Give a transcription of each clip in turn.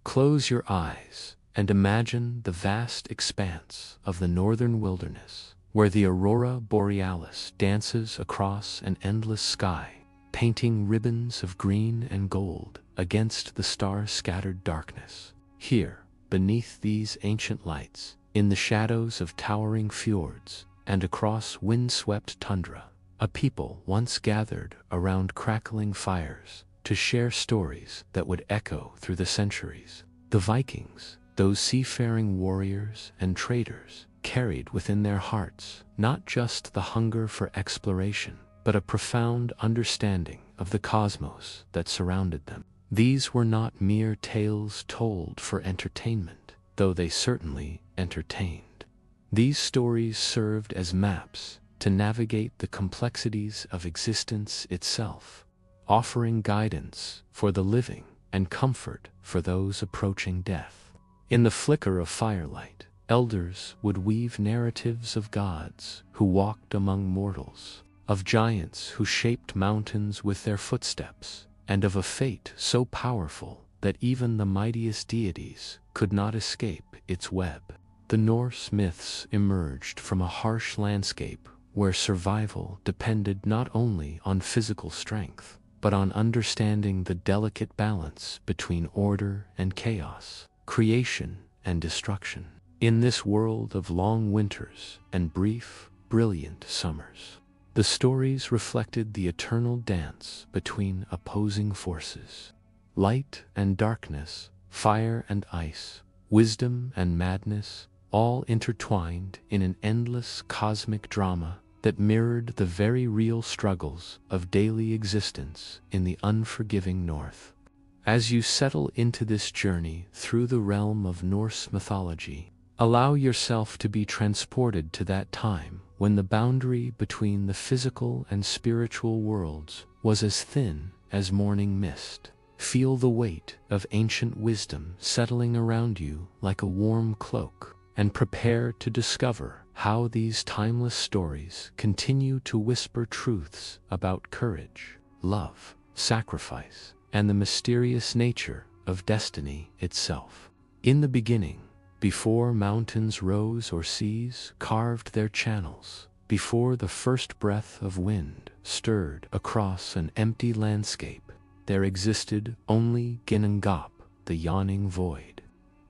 Close your eyes and imagine the vast expanse of the northern wilderness, where the aurora borealis dances across an endless sky, painting ribbons of green and gold against the star-scattered darkness. Here, beneath these ancient lights, in the shadows of towering fjords and across wind-swept tundra, a people once gathered around crackling fires to share stories that would echo through the centuries. The Vikings, those seafaring warriors and traders, carried within their hearts not just the hunger for exploration, but a profound understanding of the cosmos that surrounded them. These were not mere tales told for entertainment, though they certainly entertained. These stories served as maps to navigate the complexities of existence itself, offering guidance for the living and comfort for those approaching death. In the flicker of firelight, elders would weave narratives of gods who walked among mortals, of giants who shaped mountains with their footsteps, and of a fate so powerful that even the mightiest deities could not escape its web. The Norse myths emerged from a harsh landscape where survival depended not only on physical strength, but on understanding the delicate balance between order and chaos, creation and destruction. In this world of long winters and brief, brilliant summers, the stories reflected the eternal dance between opposing forces. Light and darkness, fire and ice, wisdom and madness, all intertwined in an endless cosmic drama that mirrored the very real struggles of daily existence in the unforgiving North. As you settle into this journey through the realm of Norse mythology, allow yourself to be transported to that time when the boundary between the physical and spiritual worlds was as thin as morning mist. Feel the weight of ancient wisdom settling around you like a warm cloak, and prepare to discover how these timeless stories continue to whisper truths about courage, love, sacrifice, and the mysterious nature of destiny itself. In the beginning, before mountains rose or seas carved their channels, before the first breath of wind stirred across an empty landscape, there existed only Ginnungagap, the yawning void.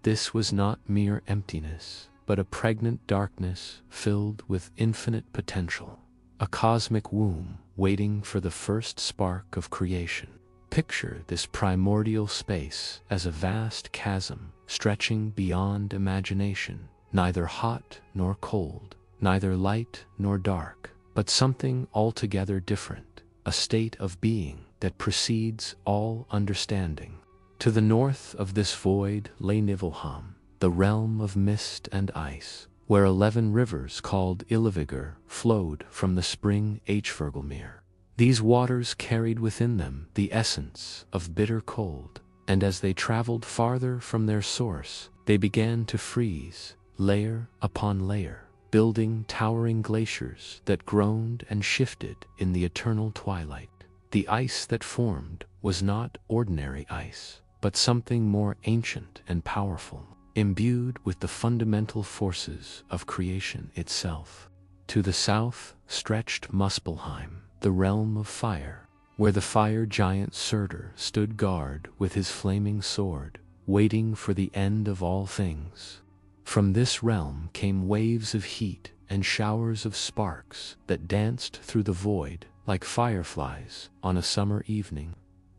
This was not mere emptiness, but a pregnant darkness filled with infinite potential, a cosmic womb waiting for the first spark of creation. Picture this primordial space as a vast chasm stretching beyond imagination, neither hot nor cold, neither light nor dark, but something altogether different, a state of being that precedes all understanding. To the north of this void lay Niflheim, the realm of mist and ice, where 11 rivers called Ylvigar flowed from the spring Ymir. These waters carried within them the essence of bitter cold, and as they traveled farther from their source, they began to freeze, layer upon layer, building towering glaciers that groaned and shifted in the eternal twilight. The ice that formed was not ordinary ice, but something more ancient and powerful, imbued with the fundamental forces of creation itself. To the south stretched Muspelheim, the realm of fire, where the fire giant Surtur stood guard with his flaming sword, waiting for the end of all things. From this realm came waves of heat and showers of sparks that danced through the void like fireflies on a summer evening.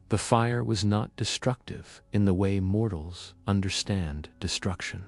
The fire was not destructive in the way mortals understand destruction,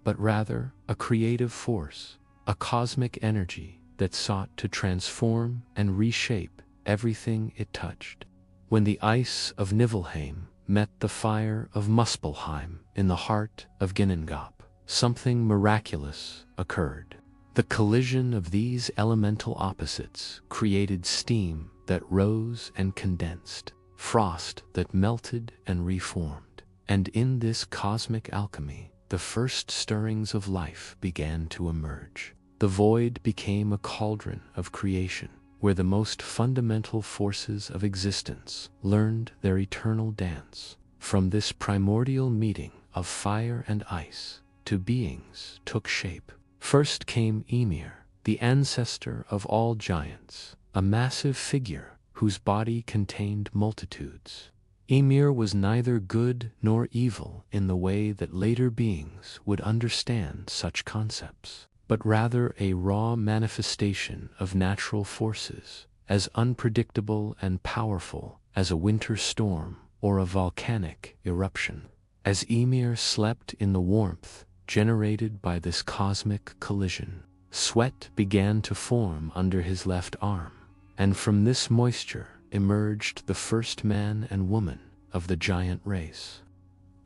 but rather a creative force, a cosmic energy that sought to transform and reshape everything it touched. When the ice of Niflheim met the fire of Muspelheim in the heart of Ginnungagap, something miraculous occurred. The collision of these elemental opposites created steam that rose and condensed, frost that melted and reformed, and in this cosmic alchemy, the first stirrings of life began to emerge. The void became a cauldron of creation, where the most fundamental forces of existence learned their eternal dance. From this primordial meeting of fire and ice, two beings took shape. First came Ymir, the ancestor of all giants, a massive figure whose body contained multitudes. Ymir was neither good nor evil in the way that later beings would understand such concepts, but rather a raw manifestation of natural forces, as unpredictable and powerful as a winter storm or a volcanic eruption. As Ymir slept in the warmth generated by this cosmic collision, sweat began to form under his left arm, and from this moisture emerged the first man and woman of the giant race.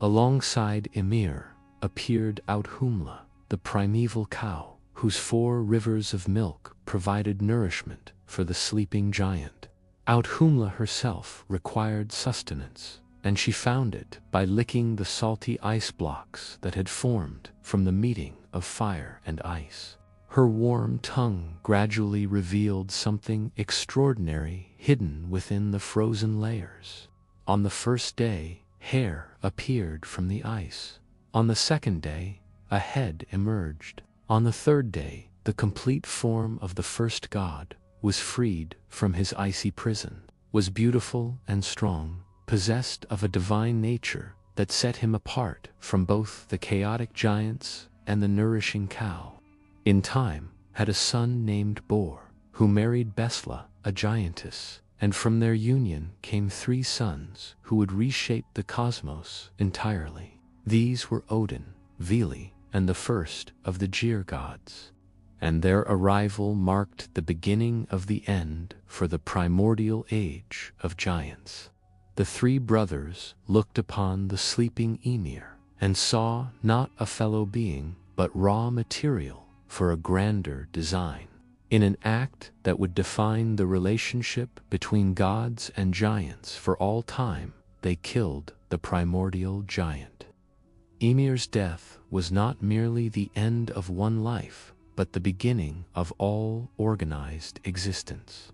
Alongside Ymir appeared Audhumla, the primeval cow, whose 4 rivers of milk provided nourishment for the sleeping giant. Audhumla herself required sustenance, and she found it by licking the salty ice blocks that had formed from the meeting of fire and ice. Her warm tongue gradually revealed something extraordinary hidden within the frozen layers. On the first day, hair appeared from the ice. On the second day, a head emerged. On the third day, the complete form of the first god was freed from his icy prison, was beautiful and strong, possessed of a divine nature that set him apart from both the chaotic giants and the nourishing cow. In time, had a son named Bor, who married Besla, a giantess, and from their union came 3 sons who would reshape the cosmos entirely. These were Odin, Vili, and the first of the Gear gods. And their arrival marked the beginning of the end for the primordial age of giants. The 3 brothers looked upon the sleeping Ymir and saw not a fellow being, but raw material for a grander design. In an act that would define the relationship between gods and giants for all time, they killed the primordial giant. Ymir's death was not merely the end of one life, but the beginning of all organized existence.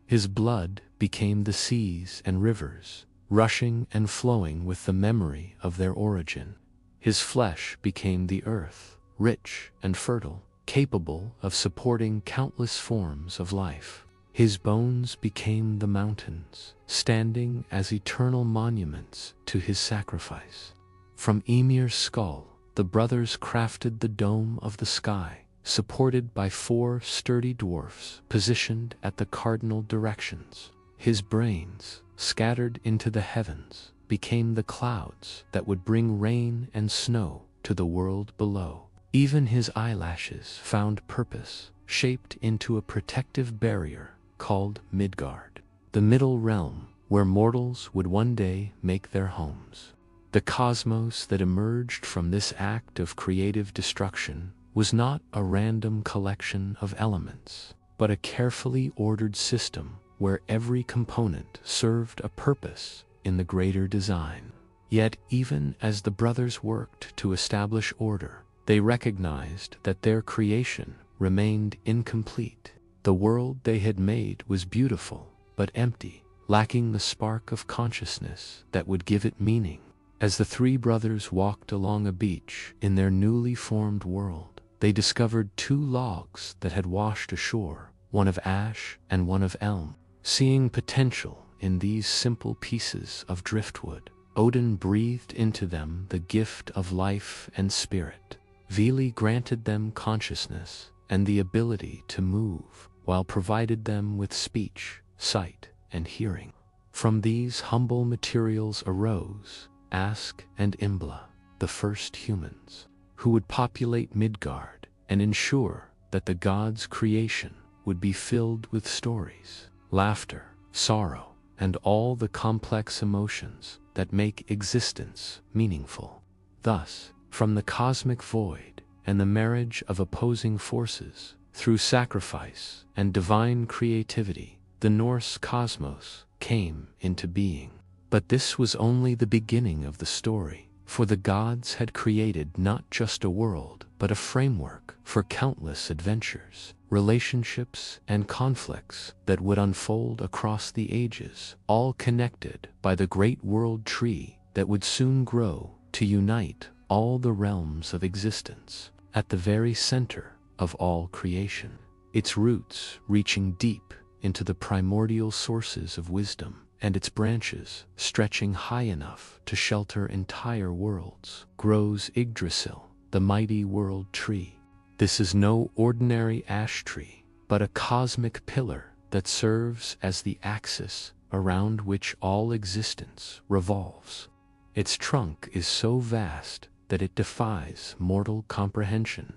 His blood became the seas and rivers, rushing and flowing with the memory of their origin. His flesh became the earth, rich and fertile, capable of supporting countless forms of life. His bones became the mountains, standing as eternal monuments to his sacrifice. From Ymir's skull, the brothers crafted the dome of the sky, supported by 4 sturdy dwarfs positioned at the cardinal directions. His brains, scattered into the heavens, became the clouds that would bring rain and snow to the world below. Even his eyelashes found purpose, shaped into a protective barrier called Midgard, the middle realm where mortals would one day make their homes. The cosmos that emerged from this act of creative destruction was not a random collection of elements, but a carefully ordered system where every component served a purpose in the greater design. Yet even as the brothers worked to establish order, they recognized that their creation remained incomplete. The world they had made was beautiful, but empty, lacking the spark of consciousness that would give it meaning. As the 3 brothers walked along a beach in their newly formed world, they discovered 2 logs that had washed ashore, one of ash and one of elm. Seeing potential in these simple pieces of driftwood, Odin breathed into them the gift of life and spirit. Vili granted them consciousness and the ability to move, while provided them with speech, sight, and hearing. From these humble materials arose Ask and Imbla, the first humans, who would populate Midgard and ensure that the gods' creation would be filled with stories, laughter, sorrow, and all the complex emotions that make existence meaningful. Thus, from the cosmic void and the marriage of opposing forces, through sacrifice and divine creativity, the Norse cosmos came into being. But this was only the beginning of the story, for the gods had created not just a world, but a framework for countless adventures, relationships, and conflicts that would unfold across the ages, all connected by the great world tree that would soon grow to unite all the realms of existence, at the very center of all creation, its roots reaching deep into the primordial sources of wisdom, and its branches stretching high enough to shelter entire worlds, grows Yggdrasil, the mighty world tree. This is no ordinary ash tree, but a cosmic pillar that serves as the axis around which all existence revolves. Its trunk is so vast that it defies mortal comprehension,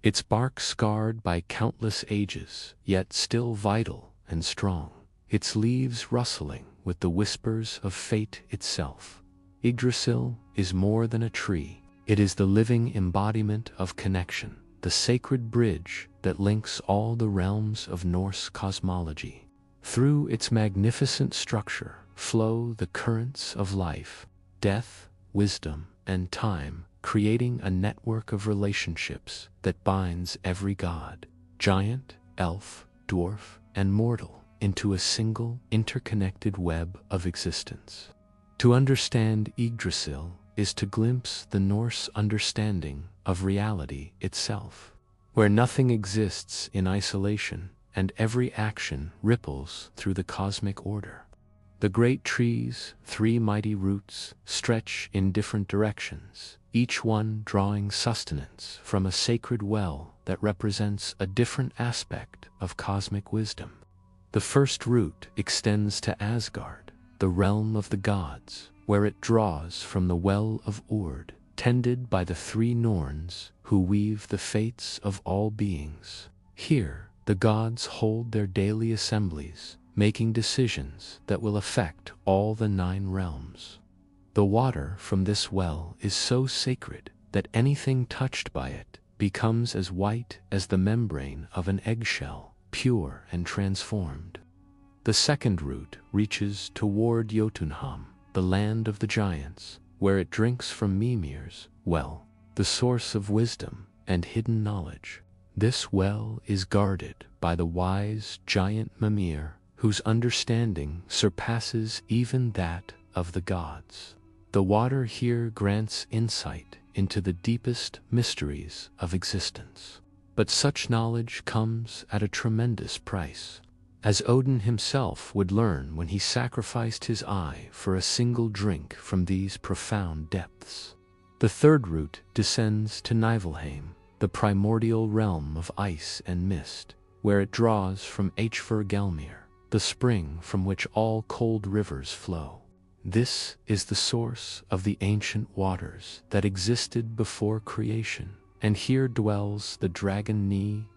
its bark scarred by countless ages, yet still vital and strong, its leaves rustling with the whispers of fate itself. Yggdrasil is more than a tree. It is the living embodiment of connection, the sacred bridge that links all the realms of Norse cosmology. Through its magnificent structure flow the currents of life, death, wisdom, and time, creating a network of relationships that binds every god, giant, elf, dwarf, and mortal into a single interconnected web of existence. To understand Yggdrasil is to glimpse the Norse understanding of reality itself, where nothing exists in isolation and every action ripples through the cosmic order. The great tree's three mighty roots stretch in different directions, each one drawing sustenance from a sacred well that represents a different aspect of cosmic wisdom. The first root extends to Asgard, the realm of the gods, where it draws from the well of Ord, tended by the three Norns who weave the fates of all beings. Here, the gods hold their daily assemblies, making decisions that will affect all the 9 realms. The water from this well is so sacred that anything touched by it becomes as white as the membrane of an eggshell, pure and transformed. The second root reaches toward Jotunheim, the land of the giants, where it drinks from Mimir's well, the source of wisdom and hidden knowledge. This well is guarded by the wise giant Ymir, whose understanding surpasses even that of the gods. The water here grants insight into the deepest mysteries of existence. But such knowledge comes at a tremendous price, as Odin himself would learn when he sacrificed his eye for a single drink from these profound depths. The third root descends to Niflheim, the primordial realm of ice and mist, where it draws from Ymir, the spring from which all cold rivers flow. This is the source of the ancient waters that existed before creation, and here dwells the dragon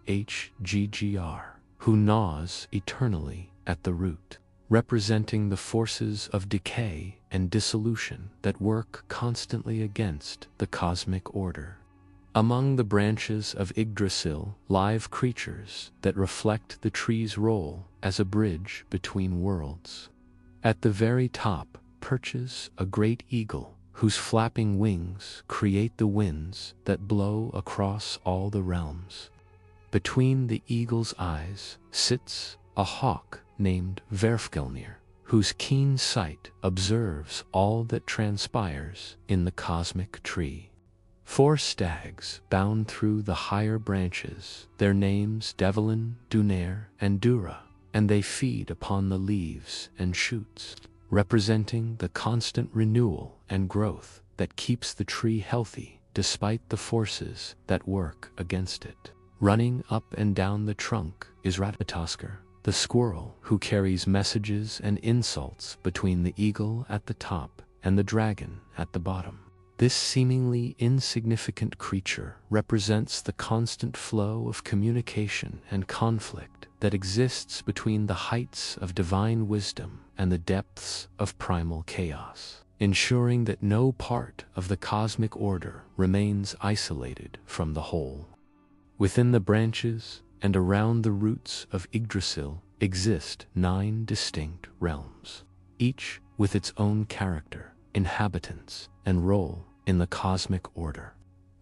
Hggr, who gnaws eternally at the root, representing the forces of decay and dissolution that work constantly against the cosmic order. Among the branches of Yggdrasil live creatures that reflect the tree's role as a bridge between worlds. At the very top perches a great eagle, whose flapping wings create the winds that blow across all the realms. Between the eagle's eyes sits a hawk named Hverfgelnir, whose keen sight observes all that transpires in the cosmic tree. 4 stags bound through the higher branches, their names Devlin, Dunair, and Dura, and they feed upon the leaves and shoots, representing the constant renewal and growth that keeps the tree healthy despite the forces that work against it. Running up and down the trunk is Ratatoskr, the squirrel who carries messages and insults between the eagle at the top and the dragon at the bottom. This seemingly insignificant creature represents the constant flow of communication and conflict that exists between the heights of divine wisdom and the depths of primal chaos, ensuring that no part of the cosmic order remains isolated from the whole. Within the branches and around the roots of Yggdrasil exist 9 distinct realms, each with its own character, inhabitants, and role in the cosmic order.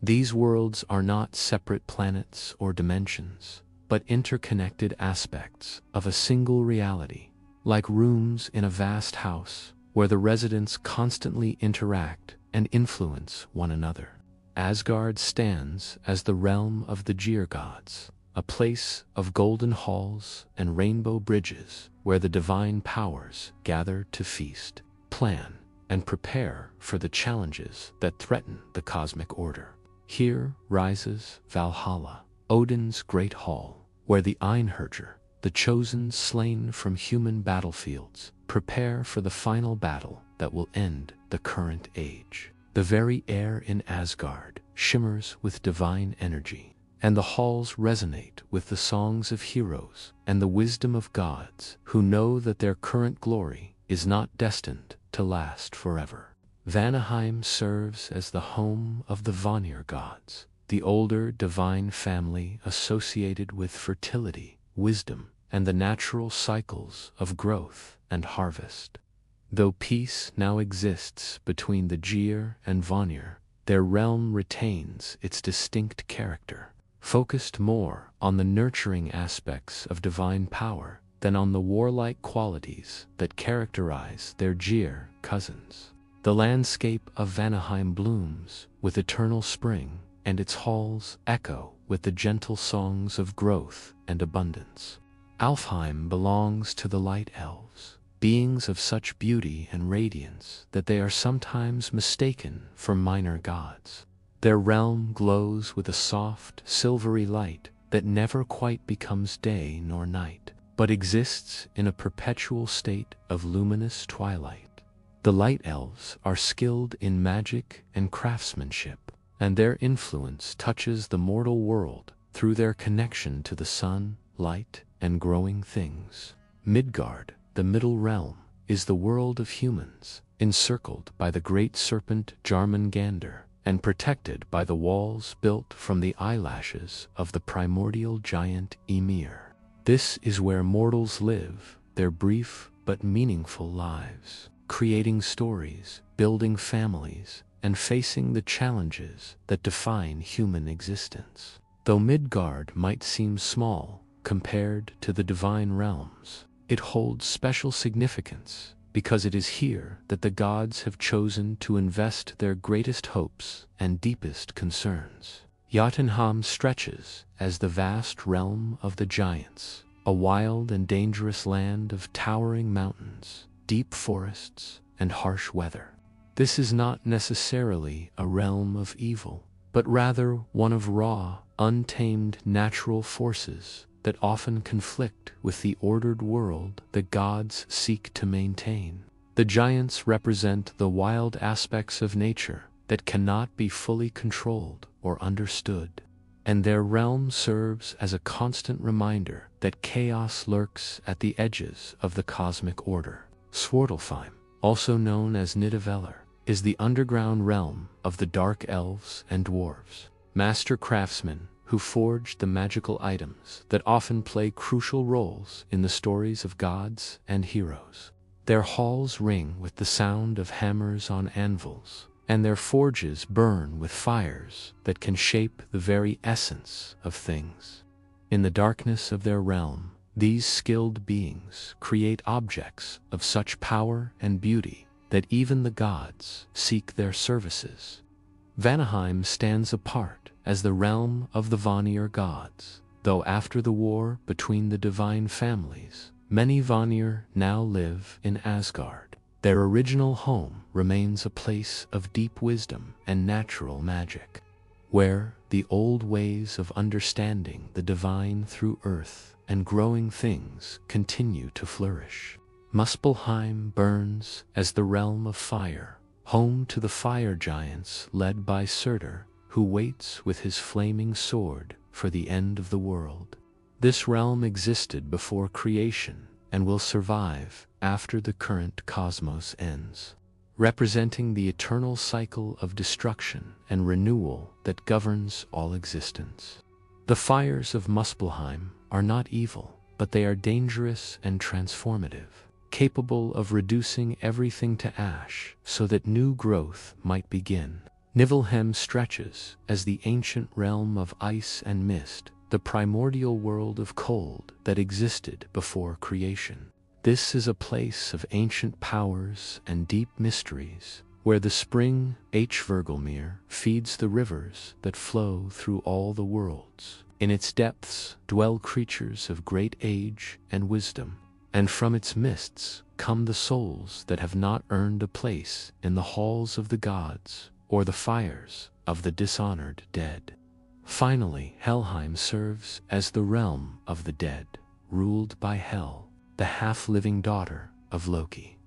These worlds are not separate planets or dimensions, but interconnected aspects of a single reality, like rooms in a vast house where the residents constantly interact and influence one another. Asgard stands as the realm of the Gear gods, a place of golden halls and rainbow bridges where the divine powers gather to feast, plan, and prepare for the challenges that threaten the cosmic order. Here rises Valhalla, Odin's great hall, where the Einherjar, the chosen slain from human battlefields, prepare for the final battle that will end the current age. The very air in Asgard shimmers with divine energy, and the halls resonate with the songs of heroes and the wisdom of gods who know that their current glory is not destined to last forever. Vanaheim serves as the home of the Vanir gods, the older divine family associated with fertility, wisdom, and the natural cycles of growth and harvest. Though peace now exists between the Gear and Vanir, their realm retains its distinct character, focused more on the nurturing aspects of divine power than on the warlike qualities that characterize their Gear cousins. The landscape of Vanaheim blooms with eternal spring, and its halls echo with the gentle songs of growth and abundance. Alfheim belongs to the Light Elves, beings of such beauty and radiance that they are sometimes mistaken for minor gods. Their realm glows with a soft, silvery light that never quite becomes day nor night, but exists in a perpetual state of luminous twilight. The Light Elves are skilled in magic and craftsmanship, and their influence touches the mortal world through their connection to the sun, light, and growing things. Midgard, the Middle Realm, is the world of humans, encircled by the great serpent Jarmungandr, and protected by the walls built from the eyelashes of the primordial giant Ymir. This is where mortals live their brief but meaningful lives, creating stories, building families, and facing the challenges that define human existence. Though Midgard might seem small compared to the divine realms, it holds special significance because it is here that the gods have chosen to invest their greatest hopes and deepest concerns. Jotunheim stretches as the vast realm of the giants, a wild and dangerous land of towering mountains, deep forests, and harsh weather. This is not necessarily a realm of evil, but rather one of raw, untamed natural forces that often conflict with the ordered world the gods seek to maintain. The giants represent the wild aspects of nature that cannot be fully controlled or understood, and their realm serves as a constant reminder that chaos lurks at the edges of the cosmic order. Svartalfheim, also known as Nidavellir, is the underground realm of the dark elves and dwarves, master craftsmen who forged the magical items that often play crucial roles in the stories of gods and heroes. Their halls ring with the sound of hammers on anvils, and their forges burn with fires that can shape the very essence of things. In the darkness of their realm, these skilled beings create objects of such power and beauty that even the gods seek their services. Vanaheim stands apart as the realm of the Vanir gods, though after the war between the divine families, many Vanir now live in Asgard. Their original home remains a place of deep wisdom and natural magic, where the old ways of understanding the divine through earth and growing things continue to flourish. Muspelheim burns as the realm of fire, home to the fire giants led by Surtur, who waits with his flaming sword for the end of the world. This realm existed before creation and will survive after the current cosmos ends, representing the eternal cycle of destruction and renewal that governs all existence. The fires of Muspelheim are not evil, but they are dangerous and transformative, capable of reducing everything to ash so that new growth might begin. Niflheim stretches as the ancient realm of ice and mist, the primordial world of cold that existed before creation. This is a place of ancient powers and deep mysteries, where the spring Hvergelmir feeds the rivers that flow through all the worlds. In its depths dwell creatures of great age and wisdom, and from its mists come the souls that have not earned a place in the halls of the gods or the fires of the dishonored dead. Finally, Helheim serves as the realm of the dead, ruled by Hel, the half-living daughter of Loki.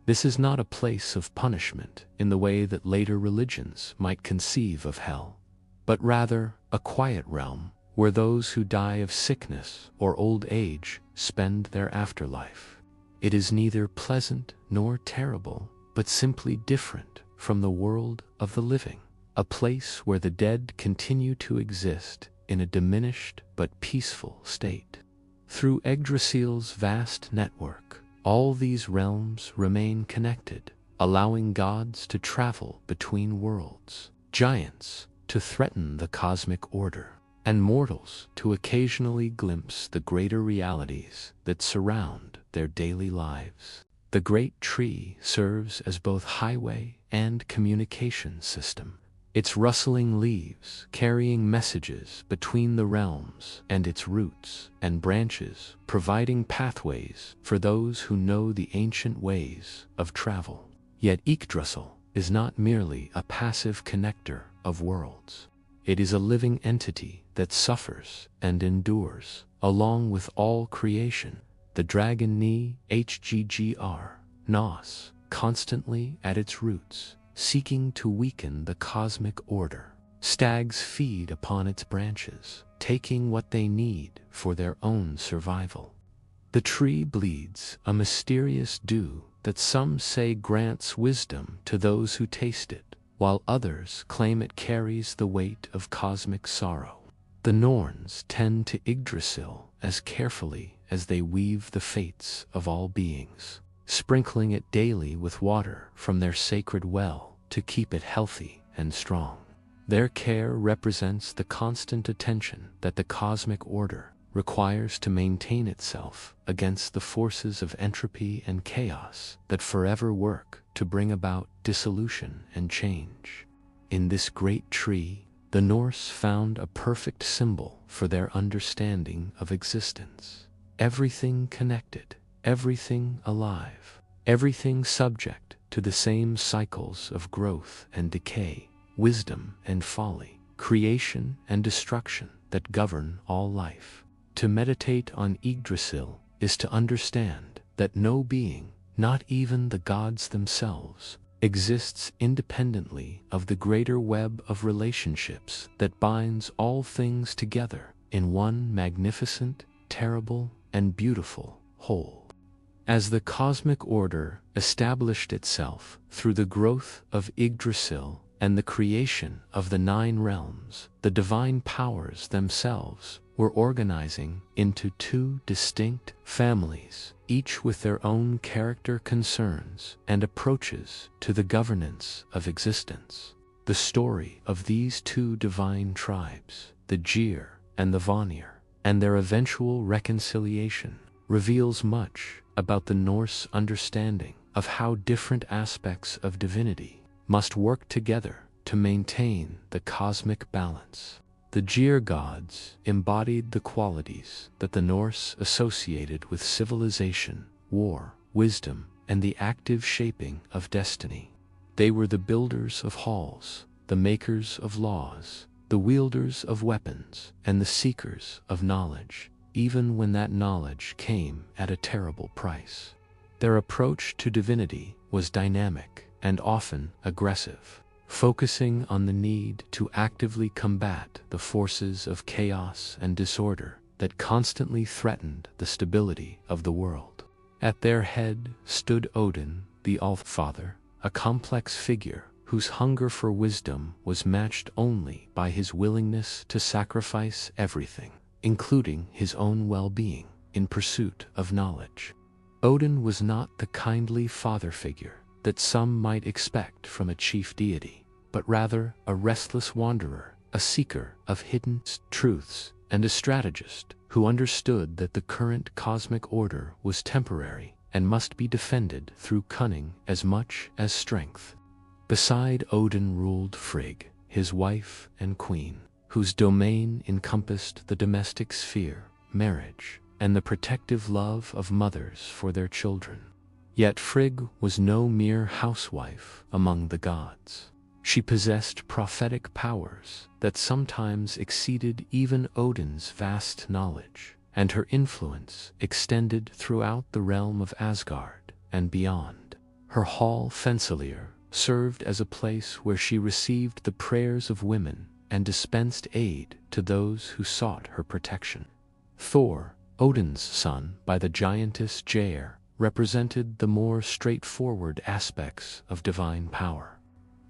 This is not a place of punishment in the way that later religions might conceive of hell, but rather a quiet realm where those who die of sickness or old age spend their afterlife. It is neither pleasant nor terrible, but simply different from the world of the living, a place where the dead continue to exist in a diminished but peaceful state. Through Yggdrasil's vast network, all these realms remain connected, allowing gods to travel between worlds, giants to threaten the cosmic order, and mortals to occasionally glimpse the greater realities that surround their daily lives. The great tree serves as both highway and communication system, its rustling leaves carrying messages between the realms, and its roots and branches providing pathways for those who know the ancient ways of travel. Yet Yggdrasil is not merely a passive connector of worlds. It is a living entity that suffers and endures, along with all creation. The dragon knee Hggr, Nos, constantly at its roots, seeking to weaken the cosmic order. Stags feed upon its branches, taking what they need for their own survival. The tree bleeds a mysterious dew that some say grants wisdom to those who taste it, while others claim it carries the weight of cosmic sorrow. The Norns tend to Yggdrasil as carefully as they weave the fates of all beings, sprinkling it daily with water from their sacred well to keep it healthy and strong. Their care represents the constant attention that the cosmic order requires to maintain itself against the forces of entropy and chaos that forever work to bring about dissolution and change. In this great tree, the Norse found a perfect symbol for their understanding of existence. Everything connected, everything alive, everything subject to the same cycles of growth and decay, wisdom and folly, creation and destruction that govern all life. To meditate on Yggdrasil is to understand that no being, not even the gods themselves, exists independently of the greater web of relationships that binds all things together in one magnificent, terrible, and beautiful whole. As the cosmic order established itself through the growth of Yggdrasil and the creation of the Nine Realms, the divine powers themselves were organizing into two distinct families, each with their own character concerns and approaches to the governance of existence. The story of these two divine tribes, the Gyr and the Vanir, and their eventual reconciliation, reveals much about the Norse understanding of how different aspects of divinity must work together to maintain the cosmic balance. The Gyr gods embodied the qualities that the Norse associated with civilization, war, wisdom, and the active shaping of destiny. They were the builders of halls, the makers of laws, the wielders of weapons, and the seekers of knowledge, even when that knowledge came at a terrible price. Their approach to divinity was dynamic and often aggressive, focusing on the need to actively combat the forces of chaos and disorder that constantly threatened the stability of the world. At their head stood Odin, the All-Father, a complex figure whose hunger for wisdom was matched only by his willingness to sacrifice everything, including his own well-being, in pursuit of knowledge. Odin was not the kindly father figure that some might expect from a chief deity, but rather a restless wanderer, a seeker of hidden truths, and a strategist who understood that the current cosmic order was temporary and must be defended through cunning as much as strength. Beside Odin ruled Frigg, his wife and queen, whose domain encompassed the domestic sphere, marriage, and the protective love of mothers for their children. Yet Frigg was no mere housewife among the gods. She possessed prophetic powers that sometimes exceeded even Odin's vast knowledge, and her influence extended throughout the realm of Asgard and beyond. Her hall Fensalir served as a place where she received the prayers of women and dispensed aid to those who sought her protection. Thor, Odin's son by the giantess Jair, represented the more straightforward aspects of divine power.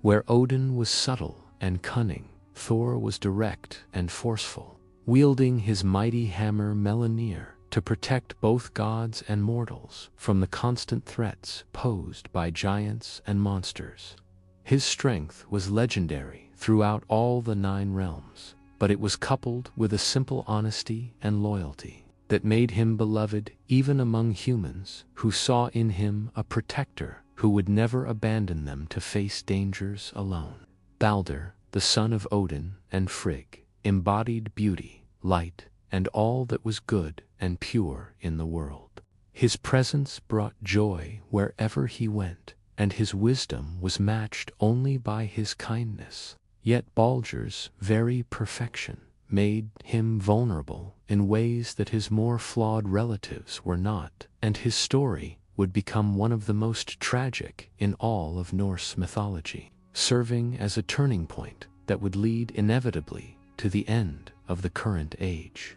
Where Odin was subtle and cunning, Thor was direct and forceful, wielding his mighty hammer Mjolnir to protect both gods and mortals from the constant threats posed by giants and monsters. His strength was legendary throughout all the Nine Realms, but it was coupled with a simple honesty and loyalty that made him beloved even among humans who saw in him a protector who would never abandon them to face dangers alone. Balder, the son of Odin and Frigg, embodied beauty, light, and all that was good and pure in the world. His presence brought joy wherever he went, and his wisdom was matched only by his kindness. Yet Balder's very perfection made him vulnerable in ways that his more flawed relatives were not, and his story would become one of the most tragic in all of Norse mythology, serving as a turning point that would lead inevitably to the end of the current age.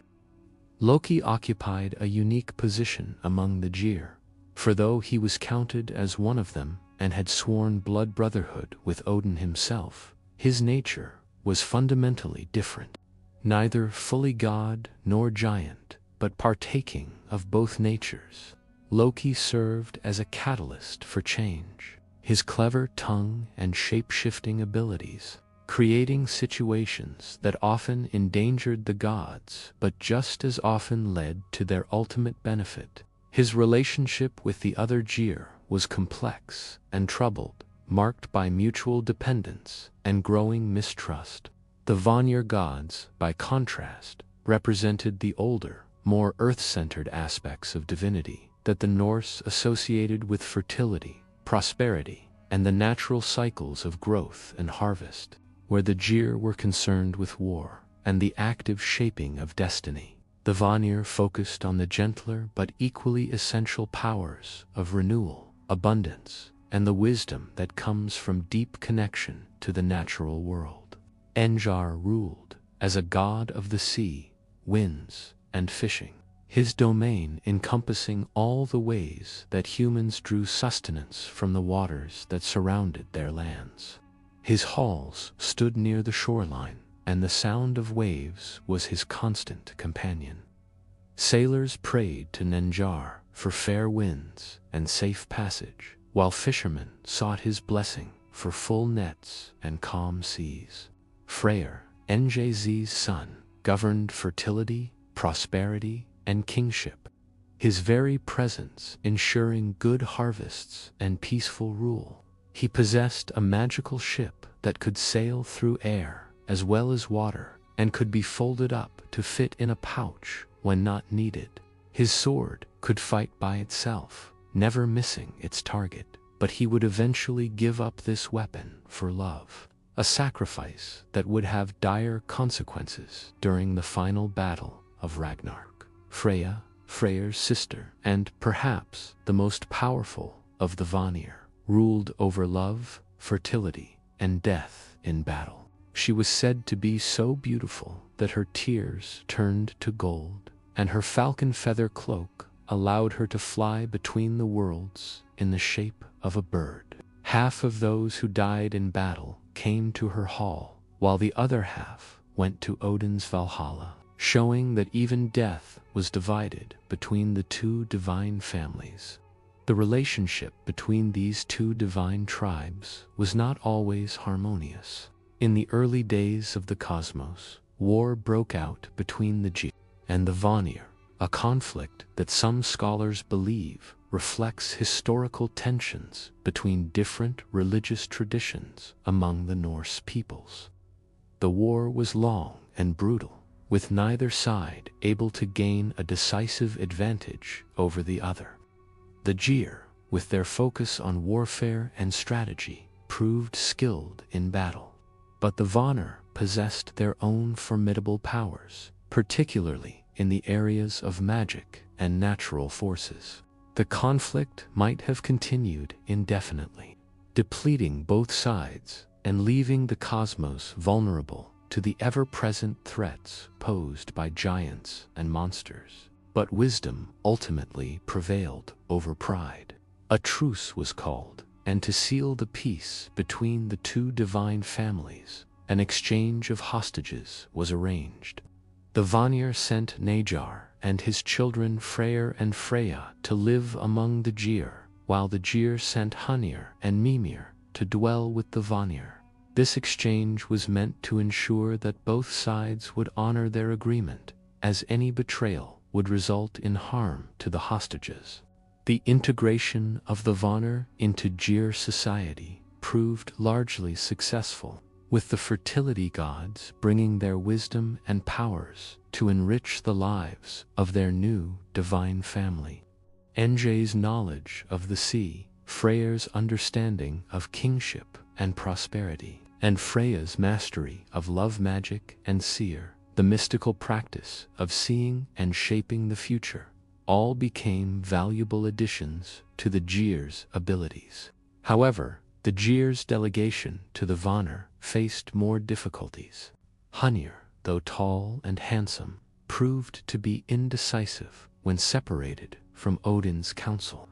Loki occupied a unique position among the Geir, for though he was counted as one of them and had sworn blood brotherhood with Odin himself, his nature was fundamentally different. Neither fully god nor giant, but partaking of both natures, Loki served as a catalyst for change. His clever tongue and shape-shifting abilities, creating situations that often endangered the gods but just as often led to their ultimate benefit. His relationship with the other Geir was complex and troubled, marked by mutual dependence and growing mistrust. The Vanir gods, by contrast, represented the older, more earth-centered aspects of divinity that the Norse associated with fertility, prosperity, and the natural cycles of growth and harvest, where the Geir were concerned with war and the active shaping of destiny. The Vanir focused on the gentler but equally essential powers of renewal, abundance, and the wisdom that comes from deep connection to the natural world. Ymir ruled as a god of the sea, winds, and fishing, his domain encompassing all the ways that humans drew sustenance from the waters that surrounded their lands. His halls stood near the shoreline, and the sound of waves was his constant companion. Sailors prayed to Ninjar for fair winds and safe passage, while fishermen sought his blessing for full nets and calm seas. Freyr, Njz's son, governed fertility, prosperity, and kingship, his very presence ensuring good harvests and peaceful rule. He possessed a magical ship that could sail through air as well as water and could be folded up to fit in a pouch when not needed. His sword could fight by itself, never missing its target, but he would eventually give up this weapon for love. A sacrifice that would have dire consequences during the final battle of Ragnarok. Freya, Freyr's sister, and perhaps the most powerful of the Vanir, ruled over love, fertility, and death in battle. She was said to be so beautiful that her tears turned to gold, and her falcon feather cloak allowed her to fly between the worlds in the shape of a bird. Half of those who died in battle came to her hall, while the other half went to Odin's Valhalla, showing that even death was divided between the two divine families. The relationship between these two divine tribes was not always harmonious. In the early days of the cosmos, war broke out between the Geir and the Vanir, a conflict that some scholars believe reflects historical tensions between different religious traditions among the Norse peoples. The war was long and brutal, with neither side able to gain a decisive advantage over the other. The Geir, with their focus on warfare and strategy, proved skilled in battle. But the Vanir possessed their own formidable powers, particularly in the areas of magic and natural forces. The conflict might have continued indefinitely, depleting both sides and leaving the cosmos vulnerable to the ever-present threats posed by giants and monsters. But wisdom ultimately prevailed over pride. A truce was called, and to seal the peace between the two divine families, an exchange of hostages was arranged. The Vanir sent Najar and his children Freyr and Freya to live among the Geir, while the Geir sent Hymir and Mimir to dwell with the Vanir. This exchange was meant to ensure that both sides would honor their agreement, as any betrayal would result in harm to the hostages. The integration of the Vanir into Geir society proved largely successful, with the fertility gods bringing their wisdom and powers to enrich the lives of their new divine family. Enge's knowledge of the sea, Freyr's understanding of kingship and prosperity, and Freya's mastery of love magic and seer, the mystical practice of seeing and shaping the future, all became valuable additions to the Geir's abilities. However, the Geir's delegation to the Vanir faced more difficulties. Hymir, though tall and handsome, proved to be indecisive when separated from Odin's council,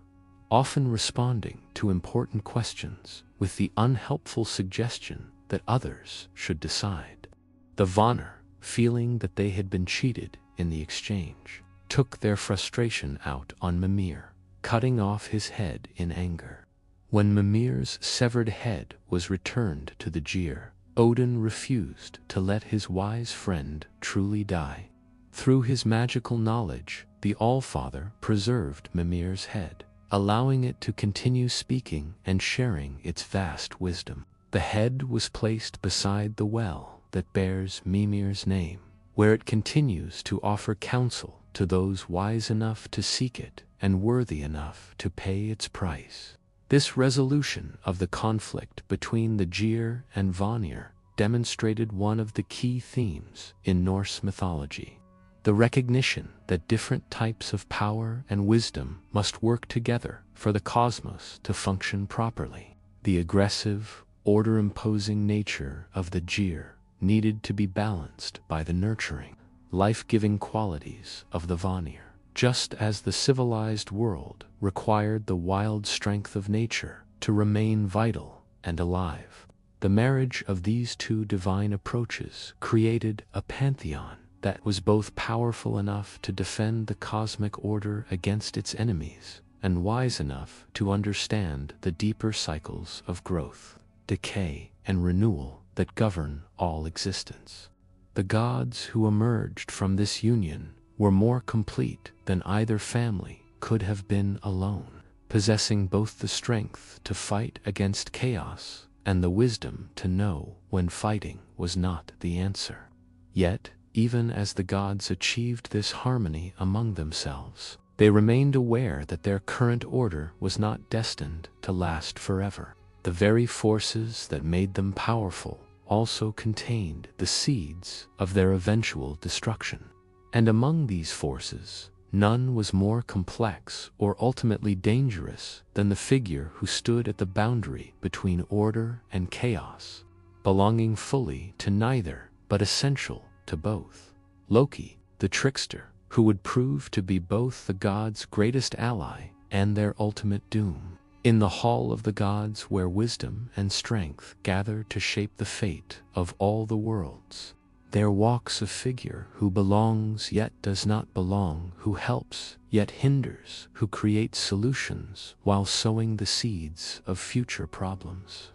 often responding to important questions with the unhelpful suggestion that others should decide. The Vanir, feeling that they had been cheated in the exchange, took their frustration out on Mimir, cutting off his head in anger. When Mimir's severed head was returned to the Geir, Odin refused to let his wise friend truly die. Through his magical knowledge, the Allfather preserved Mimir's head, allowing it to continue speaking and sharing its vast wisdom. The head was placed beside the well that bears Mimir's name, where it continues to offer counsel to those wise enough to seek it and worthy enough to pay its price. This resolution of the conflict between the Geir and Vanir demonstrated one of the key themes in Norse mythology: the recognition that different types of power and wisdom must work together for the cosmos to function properly. The aggressive, order-imposing nature of the Geir needed to be balanced by the nurturing, life-giving qualities of the Vanir, just as the civilized world required the wild strength of nature to remain vital and alive. The marriage of these two divine approaches created a pantheon that was both powerful enough to defend the cosmic order against its enemies and wise enough to understand the deeper cycles of growth, decay, and renewal that govern all existence. The gods who emerged from this union were more complete than either family could have been alone, possessing both the strength to fight against chaos and the wisdom to know when fighting was not the answer. Yet, even as the gods achieved this harmony among themselves, they remained aware that their current order was not destined to last forever. The very forces that made them powerful also contained the seeds of their eventual destruction. And among these forces, none was more complex or ultimately dangerous than the figure who stood at the boundary between order and chaos, belonging fully to neither but essential to both. Loki, the trickster, who would prove to be both the gods' greatest ally and their ultimate doom. In the hall of the gods where wisdom and strength gather to shape the fate of all the worlds, there walks a figure who belongs yet does not belong, who helps yet hinders, who creates solutions while sowing the seeds of future problems.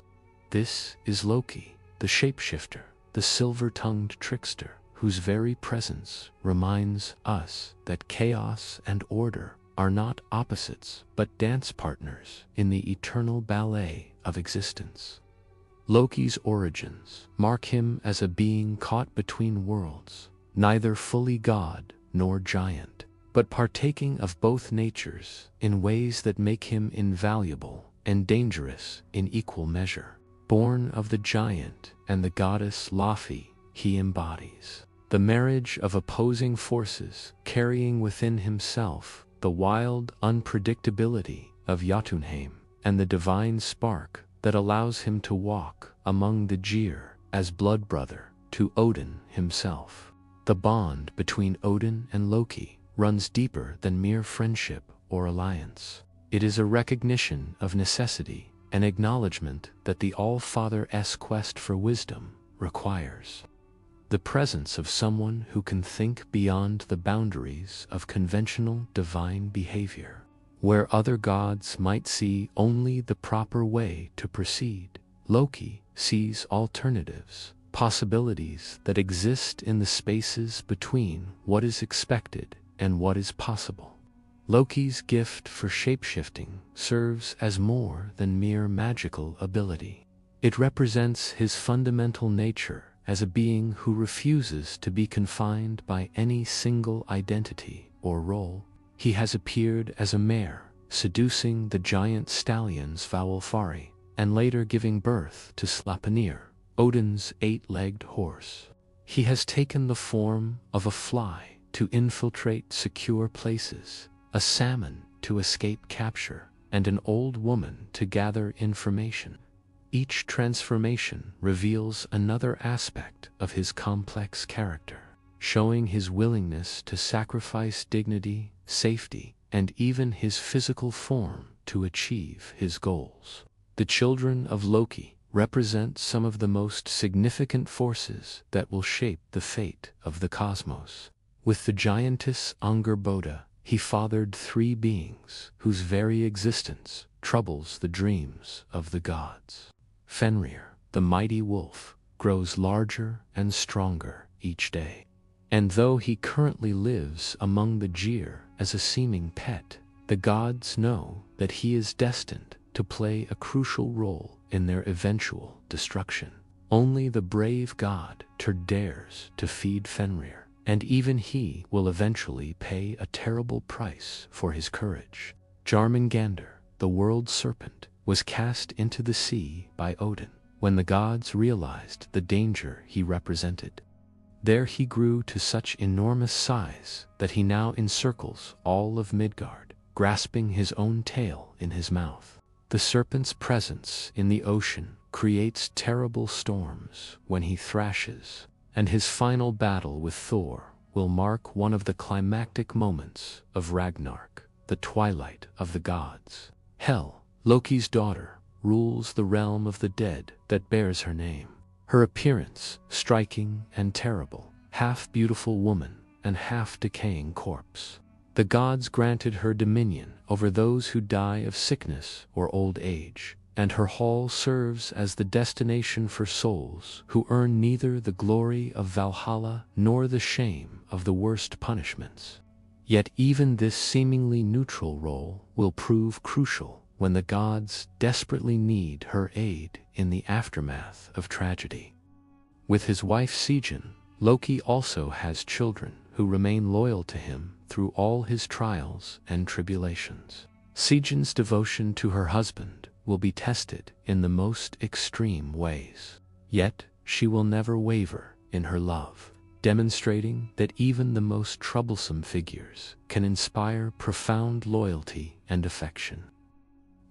This is Loki, the shapeshifter, the silver-tongued trickster, whose very presence reminds us that chaos and order are not opposites but dance partners in the eternal ballet of existence. Loki's origins mark him as a being caught between worlds, neither fully god nor giant, but partaking of both natures in ways that make him invaluable and dangerous in equal measure. Born of the giant and the goddess Laufey, he embodies the marriage of opposing forces, carrying within himself the wild unpredictability of Jotunheim and the divine spark that allows him to walk among the Ymir as blood brother to Odin himself. The bond between Odin and Loki runs deeper than mere friendship or alliance. It is a recognition of necessity, an acknowledgement that the All-Father's quest for wisdom requires the presence of someone who can think beyond the boundaries of conventional divine behavior. Where other gods might see only the proper way to proceed, Loki sees alternatives, possibilities that exist in the spaces between what is expected and what is possible. Loki's gift for shapeshifting serves as more than mere magical ability. It represents his fundamental nature as a being who refuses to be confined by any single identity or role. He has appeared as a mare, seducing the giant stallions Valfari, and later giving birth to Sleipnir, Odin's 8-legged horse. He has taken the form of a fly to infiltrate secure places, a salmon to escape capture, and an old woman to gather information. Each transformation reveals another aspect of his complex character, showing his willingness to sacrifice dignity, safety, and even his physical form to achieve his goals. The children of Loki represent some of the most significant forces that will shape the fate of the cosmos. With the giantess Angerboda, he fathered 3 beings whose very existence troubles the dreams of the gods. Fenrir, the mighty wolf, grows larger and stronger each day. And though he currently lives among the Ymir as a seeming pet, the gods know that he is destined to play a crucial role in their eventual destruction. Only the brave god Tyr dares to feed Fenrir, and even he will eventually pay a terrible price for his courage. Jormungandr, the world serpent, was cast into the sea by Odin when the gods realized the danger he represented. There he grew to such enormous size that he now encircles all of Midgard, grasping his own tail in his mouth. The serpent's presence in the ocean creates terrible storms when he thrashes, and his final battle with Thor will mark one of the climactic moments of Ragnarok, the twilight of the gods. Hel, Loki's daughter, rules the realm of the dead that bears her name. Her appearance, striking and terrible, half beautiful woman and half decaying corpse. The gods granted her dominion over those who die of sickness or old age, and her hall serves as the destination for souls who earn neither the glory of Valhalla nor the shame of the worst punishments. Yet even this seemingly neutral role will prove crucial when the gods desperately need her aid in the aftermath of tragedy. With his wife Sigyn, Loki also has children who remain loyal to him through all his trials and tribulations. Sigyn's devotion to her husband will be tested in the most extreme ways. Yet she will never waver in her love, demonstrating that even the most troublesome figures can inspire profound loyalty and affection.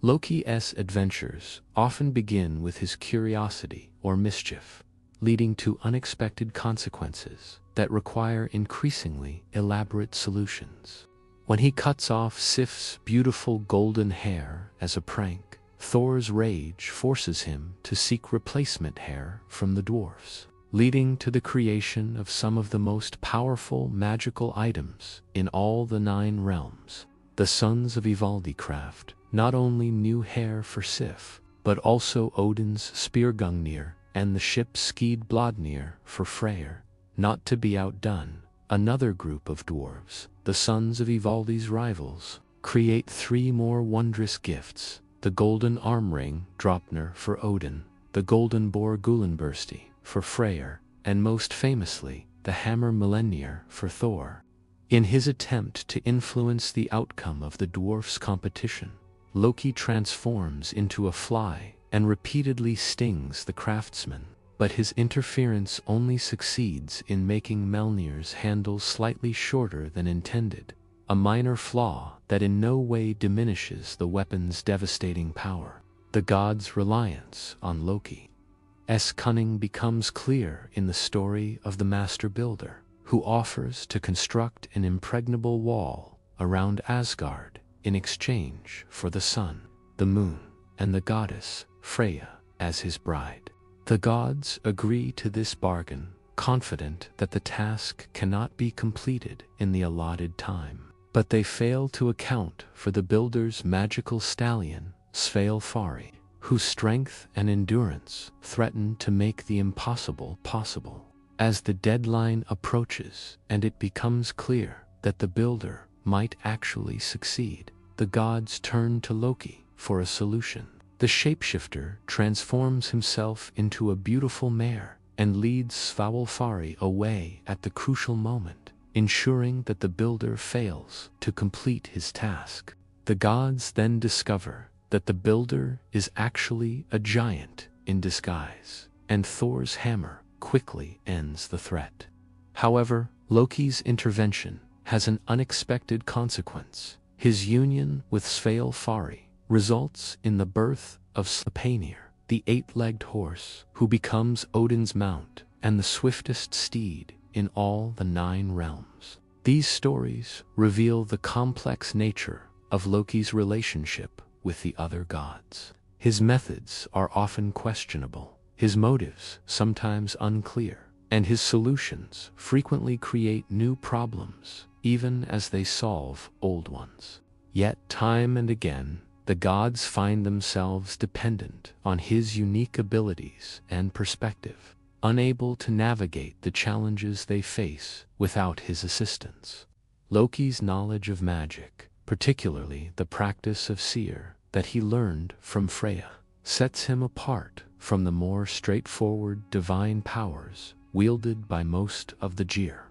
Loki's adventures often begin with his curiosity or mischief, leading to unexpected consequences that require increasingly elaborate solutions. When he cuts off Sif's beautiful golden hair as a prank, Thor's rage forces him to seek replacement hair from the dwarves, leading to the creation of some of the most powerful magical items in all the 9 realms. The sons of Ivaldi craft not only new hair for Sif, but also Odin's Speargungnir and the ship Skidbladnir for Freyr. Not to be outdone, another group of dwarves, the sons of Ivaldi's rivals, create 3 more wondrous gifts: the golden arm ring Draupnir for Odin, the golden boar Gulenbursti for Freyr, and most famously, the hammer Millennier for Thor. In his attempt to influence the outcome of the dwarfs' competition, Loki transforms into a fly and repeatedly stings the craftsman, but his interference only succeeds in making Mjolnir's handle slightly shorter than intended, a minor flaw that in no way diminishes the weapon's devastating power. The gods' reliance on Loki's cunning becomes clear in the story of the Master Builder, who offers to construct an impregnable wall around Asgard in exchange for the sun, the moon, and the goddess Freya as his bride. The gods agree to this bargain, confident that the task cannot be completed in the allotted time. But they fail to account for the builder's magical stallion, Svaelfari, whose strength and endurance threaten to make the impossible possible. As the deadline approaches and it becomes clear that the builder might actually succeed, the gods turn to Loki for a solution. The shapeshifter transforms himself into a beautiful mare and leads Svaelfari away at the crucial moment, ensuring that the builder fails to complete his task. The gods then discover that the builder is actually a giant in disguise, and Thor's hammer quickly ends the threat. However, Loki's intervention has an unexpected consequence. His union with Svaelfari results in the birth of Sleipnir, the 8-legged horse, who becomes Odin's mount and the swiftest steed in all the 9 realms. These stories reveal the complex nature of Loki's relationship with the other gods. His methods are often questionable, his motives sometimes unclear, and his solutions frequently create new problems, even as they solve old ones. Yet time and again, the gods find themselves dependent on his unique abilities and perspective, unable to navigate the challenges they face without his assistance. Loki's knowledge of magic, particularly the practice of seer that he learned from Freya, sets him apart from the more straightforward divine powers wielded by most of the Gear.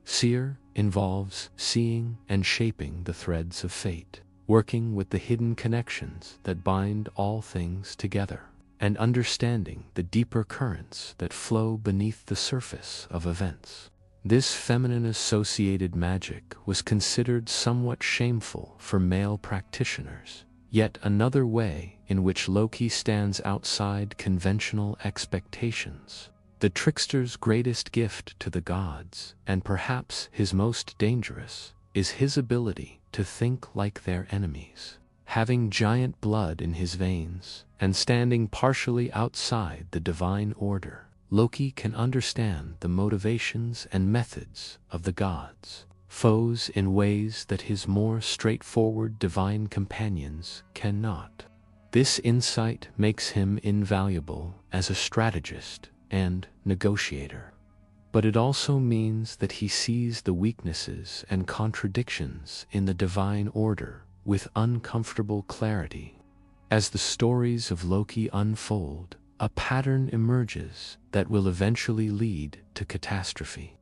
Seer involves seeing and shaping the threads of fate, working with the hidden connections that bind all things together, and understanding the deeper currents that flow beneath the surface of events. This feminine-associated magic was considered somewhat shameful for male practitioners, yet another way in which Loki stands outside conventional expectations. The trickster's greatest gift to the gods, and perhaps his most dangerous, is his ability to think like their enemies. Having giant blood in his veins, and standing partially outside the divine order, Loki can understand the motivations and methods of the gods' foes in ways that his more straightforward divine companions cannot. This insight makes him invaluable as a strategist and negotiator. But it also means that he sees the weaknesses and contradictions in the divine order with uncomfortable clarity. As the stories of Loki unfold, a pattern emerges that will eventually lead to catastrophe.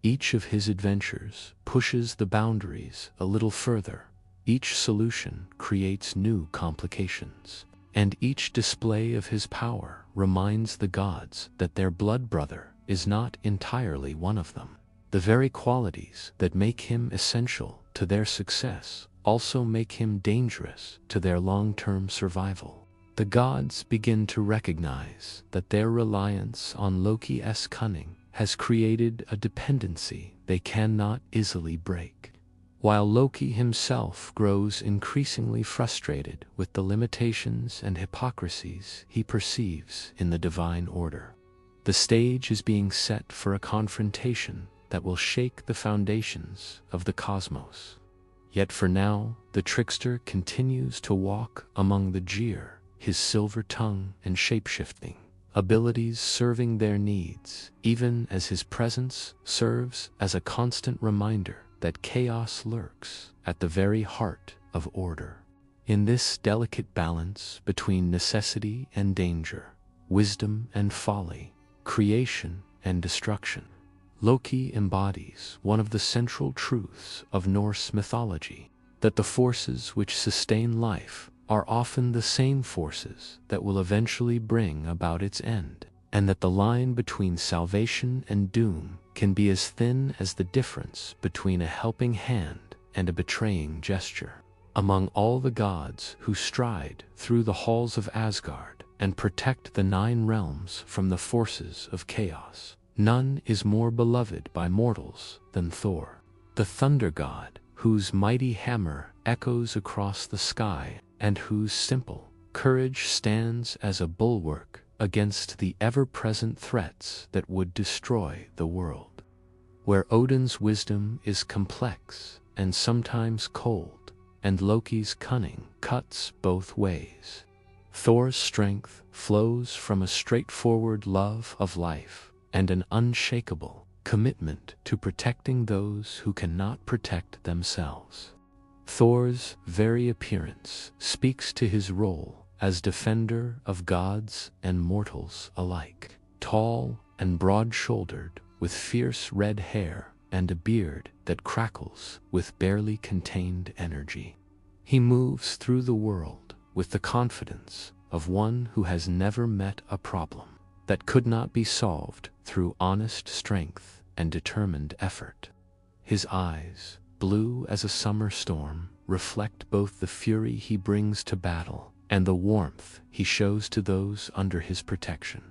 Each of his adventures pushes the boundaries a little further. Each solution creates new complications, and each display of his power reminds the gods that their blood brother is not entirely one of them. The very qualities that make him essential to their success also make him dangerous to their long-term survival. The gods begin to recognize that their reliance on Loki's cunning has created a dependency they cannot easily break. While Loki himself grows increasingly frustrated with the limitations and hypocrisies he perceives in the divine order, the stage is being set for a confrontation that will shake the foundations of the cosmos. Yet for now, the trickster continues to walk among the Gear, his silver tongue and shapeshifting abilities serving their needs, even as his presence serves as a constant reminder that chaos lurks at the very heart of order. In this delicate balance between necessity and danger, wisdom and folly, creation and destruction, Loki embodies one of the central truths of Norse mythology, that the forces which sustain life are often the same forces that will eventually bring about its end, and that the line between salvation and doom can be as thin as the difference between a helping hand and a betraying gesture. Among all the gods who stride through the halls of Asgard and protect the Nine Realms from the forces of chaos, none is more beloved by mortals than Thor, the thunder god, whose mighty hammer echoes across the sky and whose simple courage stands as a bulwark against the ever-present threats that would destroy the world. Where Odin's wisdom is complex and sometimes cold, and Loki's cunning cuts both ways, Thor's strength flows from a straightforward love of life and an unshakable commitment to protecting those who cannot protect themselves. Thor's very appearance speaks to his role as defender of gods and mortals alike. Tall and broad-shouldered, with fierce red hair and a beard that crackles with barely contained energy, he moves through the world with the confidence of one who has never met a problem that could not be solved through honest strength and determined effort. His eyes, blue as a summer storm, reflect both the fury he brings to battle and the warmth he shows to those under his protection.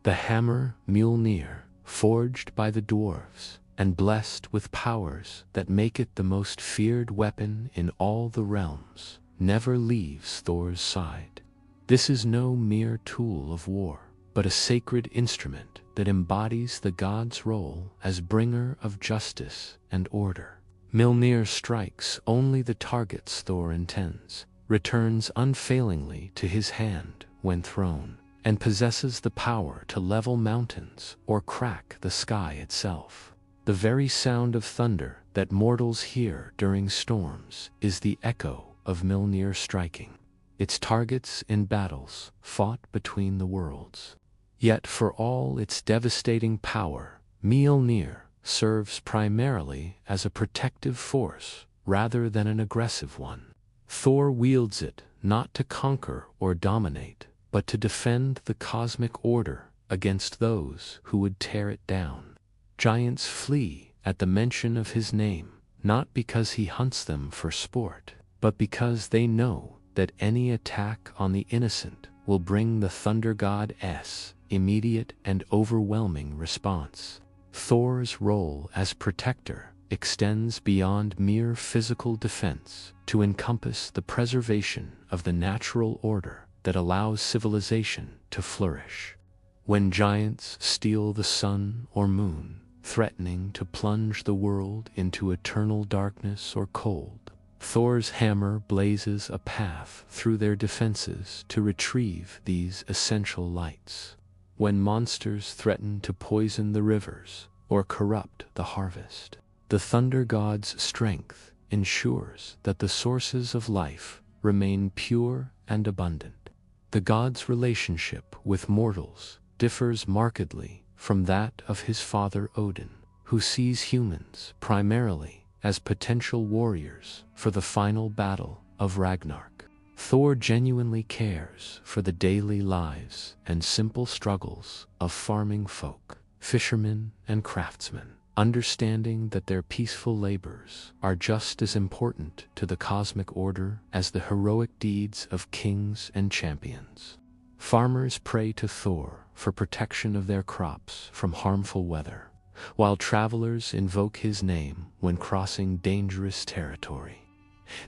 The hammer Mjolnir, forged by the dwarves and blessed with powers that make it the most feared weapon in all the realms, never leaves Thor's side. This is no mere tool of war, but a sacred instrument that embodies the god's role as bringer of justice and order. Mjolnir strikes only the targets Thor intends, returns unfailingly to his hand when thrown, and possesses the power to level mountains or crack the sky itself. The very sound of thunder that mortals hear during storms is the echo of Mjolnir striking its targets in battles fought between the worlds. Yet for all its devastating power, Mjolnir serves primarily as a protective force rather than an aggressive one. Thor wields it not to conquer or dominate, but to defend the cosmic order against those who would tear it down. Giants flee at the mention of his name, not because he hunts them for sport, but because they know that any attack on the innocent will bring the thunder god's immediate and overwhelming response. Thor's role as protector extends beyond mere physical defense to encompass the preservation of the natural order that allows civilization to flourish. When giants steal the sun or moon, threatening to plunge the world into eternal darkness or cold, Thor's hammer blazes a path through their defenses to retrieve these essential lights. When monsters threaten to poison the rivers or corrupt the harvest, the thunder god's strength ensures that the sources of life remain pure and abundant. The god's relationship with mortals differs markedly from that of his father Odin, who sees humans primarily as potential warriors for the final battle of Ragnarok. Thor genuinely cares for the daily lives and simple struggles of farming folk, fishermen and craftsmen, understanding that their peaceful labors are just as important to the cosmic order as the heroic deeds of kings and champions. Farmers pray to Thor for protection of their crops from harmful weather, while travelers invoke his name when crossing dangerous territory.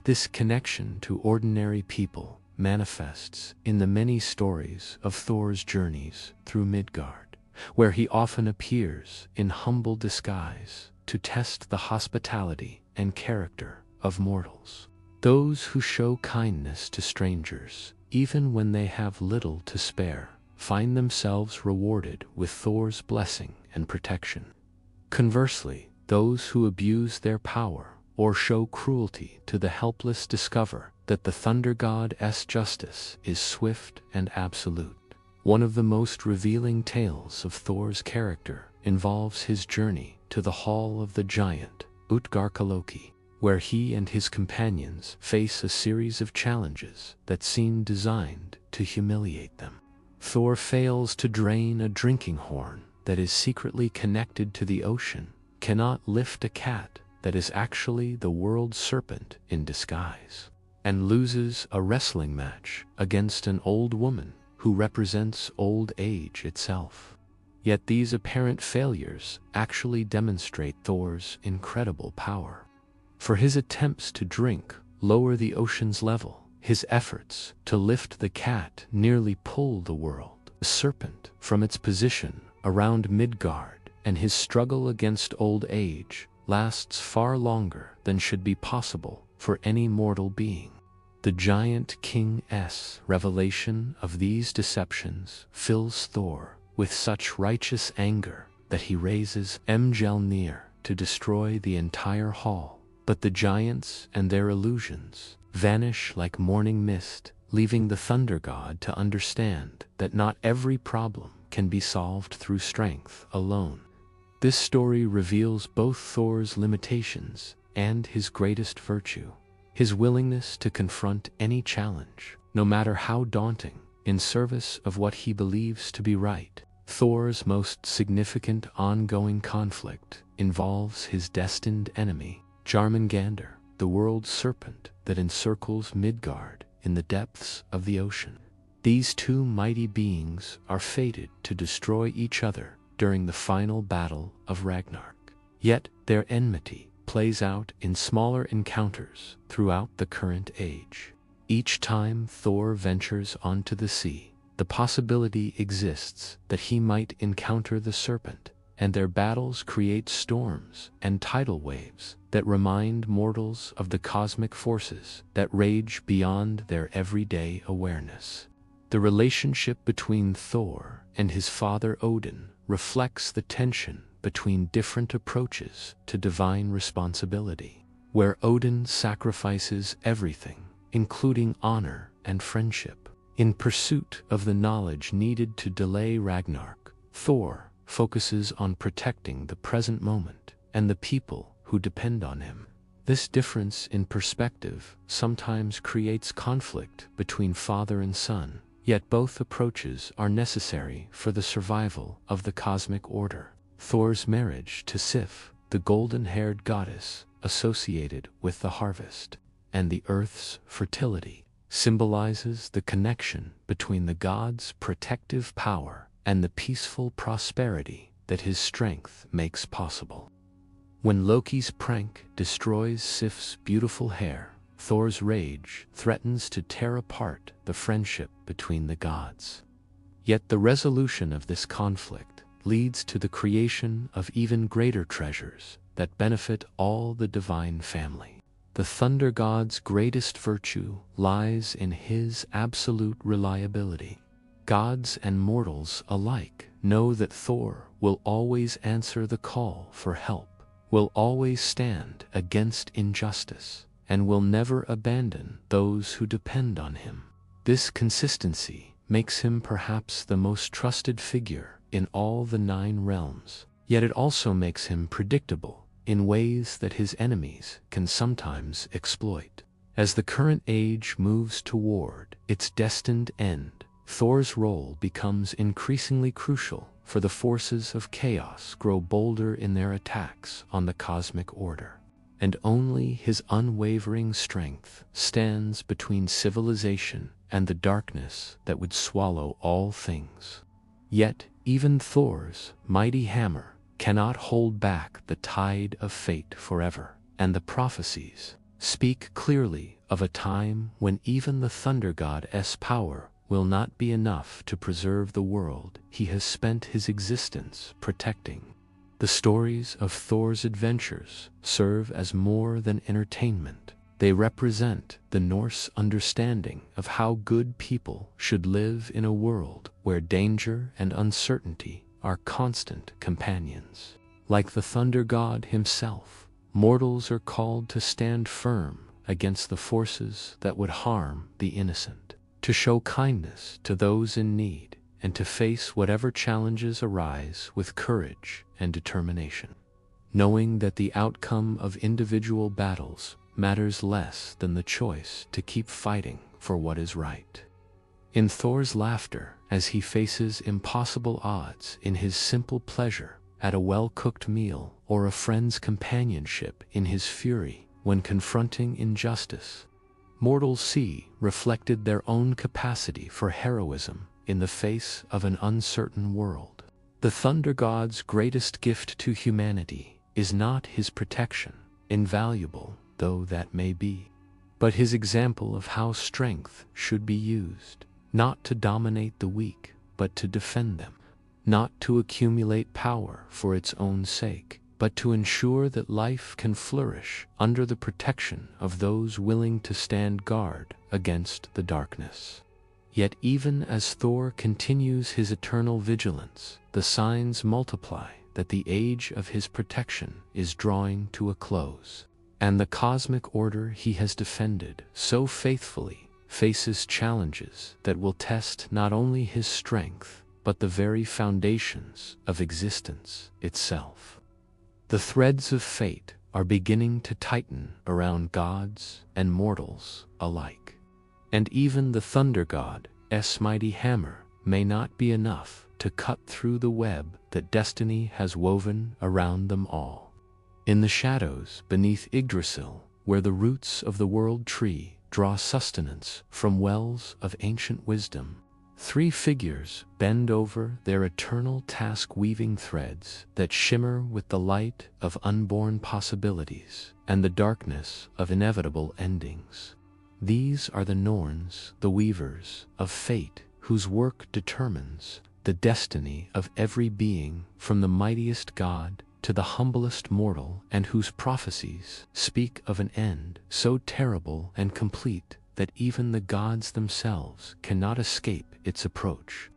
This connection to ordinary people manifests in the many stories of Thor's journeys through Midgard, where he often appears in humble disguise to test the hospitality and character of mortals. Those who show kindness to strangers, even when they have little to spare, find themselves rewarded with Thor's blessing and protection. Conversely, those who abuse their power or show cruelty to the helpless discover that the thunder god's justice is swift and absolute. One of the most revealing tales of Thor's character involves his journey to the Hall of the Giant, Loki, where he and his companions face a series of challenges that seem designed to humiliate them. Thor fails to drain a drinking horn that is secretly connected to the ocean, cannot lift a cat that is actually the world's serpent in disguise, and loses a wrestling match against an old woman who represents old age itself. Yet these apparent failures actually demonstrate Thor's incredible power. For his attempts to drink lower the ocean's level, his efforts to lift the cat nearly pull the world, the serpent, from its position around Midgard, and his struggle against old age lasts far longer than should be possible for any mortal being. The giant king's revelation of these deceptions fills Thor with such righteous anger that he raises Mjolnir to destroy the entire hall. But the giants and their illusions vanish like morning mist, leaving the thunder god to understand that not every problem can be solved through strength alone. This story reveals both Thor's limitations and his greatest virtue, his willingness to confront any challenge, no matter how daunting, in service of what he believes to be right. Thor's most significant ongoing conflict involves his destined enemy, Jormungandr, the world serpent that encircles Midgard in the depths of the ocean. These two mighty beings are fated to destroy each other during the final battle of Ragnarok. Yet their enmity plays out in smaller encounters throughout the current age. Each time Thor ventures onto the sea, the possibility exists that he might encounter the serpent, and their battles create storms and tidal waves that remind mortals of the cosmic forces that rage beyond their everyday awareness. The relationship between Thor and his father Odin reflects the tension between different approaches to divine responsibility, where Odin sacrifices everything, including honor and friendship, in pursuit of the knowledge needed to delay Ragnarok. Thor focuses on protecting the present moment and the people who depend on him. This difference in perspective sometimes creates conflict between father and son, yet both approaches are necessary for the survival of the cosmic order. Thor's marriage to Sif, the golden-haired goddess associated with the harvest and the earth's fertility, symbolizes the connection between the god's protective power and the peaceful prosperity that his strength makes possible. When Loki's prank destroys Sif's beautiful hair, Thor's rage threatens to tear apart the friendship between the gods. Yet the resolution of this conflict leads to the creation of even greater treasures that benefit all the divine family. The thunder god's greatest virtue lies in his absolute reliability. Gods and mortals alike know that Thor will always answer the call for help, will always stand against injustice, and will never abandon those who depend on him. This consistency makes him perhaps the most trusted figure in all the Nine Realms, yet it also makes him predictable in ways that his enemies can sometimes exploit. As the current age moves toward its destined end, Thor's role becomes increasingly crucial, for the forces of chaos grow bolder in their attacks on the cosmic order, and only his unwavering strength stands between civilization and the darkness that would swallow all things. Yet even Thor's mighty hammer cannot hold back the tide of fate forever, and the prophecies speak clearly of a time when even the thunder god's power will not be enough to preserve the world he has spent his existence protecting. The stories of Thor's adventures serve as more than entertainment. They represent the Norse understanding of how good people should live in a world where danger and uncertainty are constant companions. Like the thunder god himself, mortals are called to stand firm against the forces that would harm the innocent, to show kindness to those in need, and to face whatever challenges arise with courage and determination, knowing that the outcome of individual battles matters less than the choice to keep fighting for what is right. In Thor's laughter as he faces impossible odds, in his simple pleasure at a well-cooked meal, or a friend's companionship in his fury when confronting injustice, mortals see reflected their own capacity for heroism in the face of an uncertain world. The thunder god's greatest gift to humanity is not his protection, invaluable though that may be, but his example of how strength should be used, not to dominate the weak, but to defend them, not to accumulate power for its own sake, but to ensure that life can flourish under the protection of those willing to stand guard against the darkness. Yet even as Thor continues his eternal vigilance, the signs multiply that the age of his protection is drawing to a close, and the cosmic order he has defended so faithfully faces challenges that will test not only his strength, but the very foundations of existence itself. The threads of fate are beginning to tighten around gods and mortals alike, and even the thunder god's mighty hammer may not be enough to cut through the web that destiny has woven around them all. In the shadows beneath Yggdrasil, where the roots of the world tree draw sustenance from wells of ancient wisdom, three figures bend over their eternal task-weaving threads that shimmer with the light of unborn possibilities and the darkness of inevitable endings. These are the Norns, the weavers of fate, whose work determines the destiny of every being, from the mightiest god to the humblest mortal, and whose prophecies speak of an end so terrible and complete that even the gods themselves cannot escape its approach.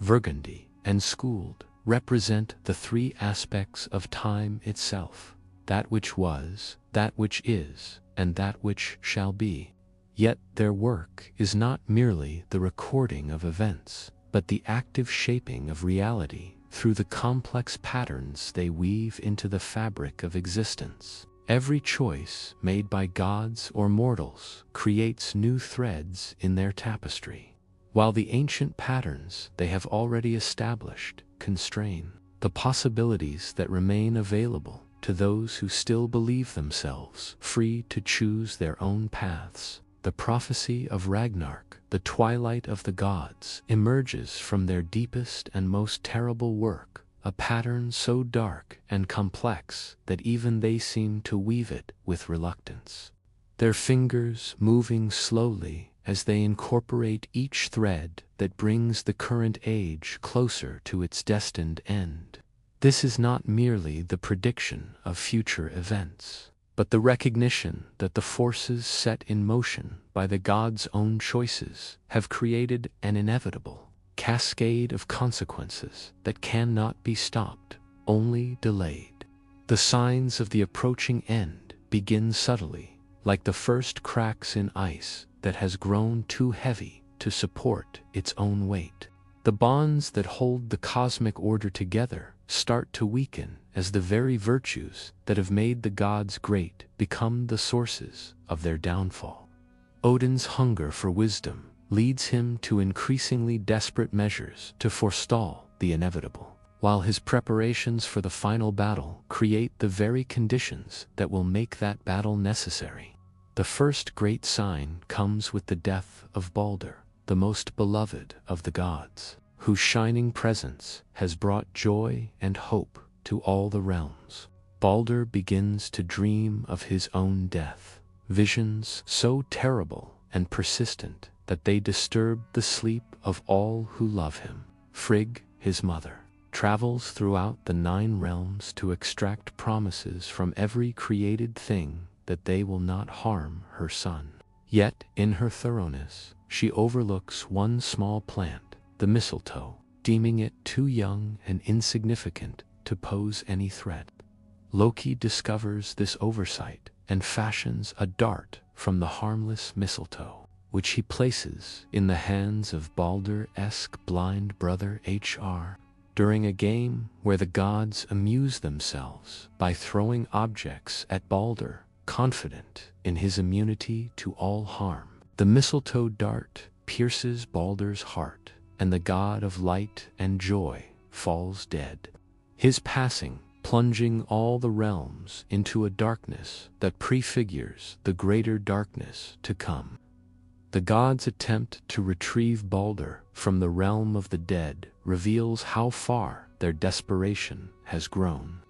Vergandi, and Skuld represent the three aspects of time itself, that which was, that which is, and that which shall be. Yet their work is not merely the recording of events, but the active shaping of reality through the complex patterns they weave into the fabric of existence. Every choice made by gods or mortals creates new threads in their tapestry, while the ancient patterns they have already established constrain the possibilities that remain available to those who still believe themselves free to choose their own paths. The prophecy of Ragnarok, the twilight of the gods, emerges from their deepest and most terrible work, a pattern so dark and complex that even they seem to weave it with reluctance, their fingers moving slowly as they incorporate each thread that brings the current age closer to its destined end. This is not merely the prediction of future events, but the recognition that the forces set in motion by the gods' own choices have created an inevitable cascade of consequences that cannot be stopped, only delayed. The signs of the approaching end begin subtly, like the first cracks in ice that has grown too heavy to support its own weight. The bonds that hold the cosmic order together start to weaken as the very virtues that have made the gods great become the sources of their downfall. Odin's hunger for wisdom leads him to increasingly desperate measures to forestall the inevitable, while his preparations for the final battle create the very conditions that will make that battle necessary. The first great sign comes with the death of Balder, the most beloved of the gods, whose shining presence has brought joy and hope to all the realms. Balder begins to dream of his own death, visions so terrible and persistent that they disturb the sleep of all who love him. Frigg, his mother, travels throughout the 9 realms to extract promises from every created thing that they will not harm her son. Yet, in her thoroughness, she overlooks one small plant, the mistletoe, deeming it too young and insignificant to pose any threat. Loki discovers this oversight and fashions a dart from the harmless mistletoe, which he places in the hands of Baldur's blind brother Hr. During a game where the gods amuse themselves by throwing objects at Baldur, confident in his immunity to all harm, the mistletoe dart pierces Baldur's heart, and the god of light and joy falls dead. His passing plunging all the realms into a darkness that prefigures the greater darkness to come. The gods' attempt to retrieve Baldur from the realm of the dead reveals how far their desperation has grown.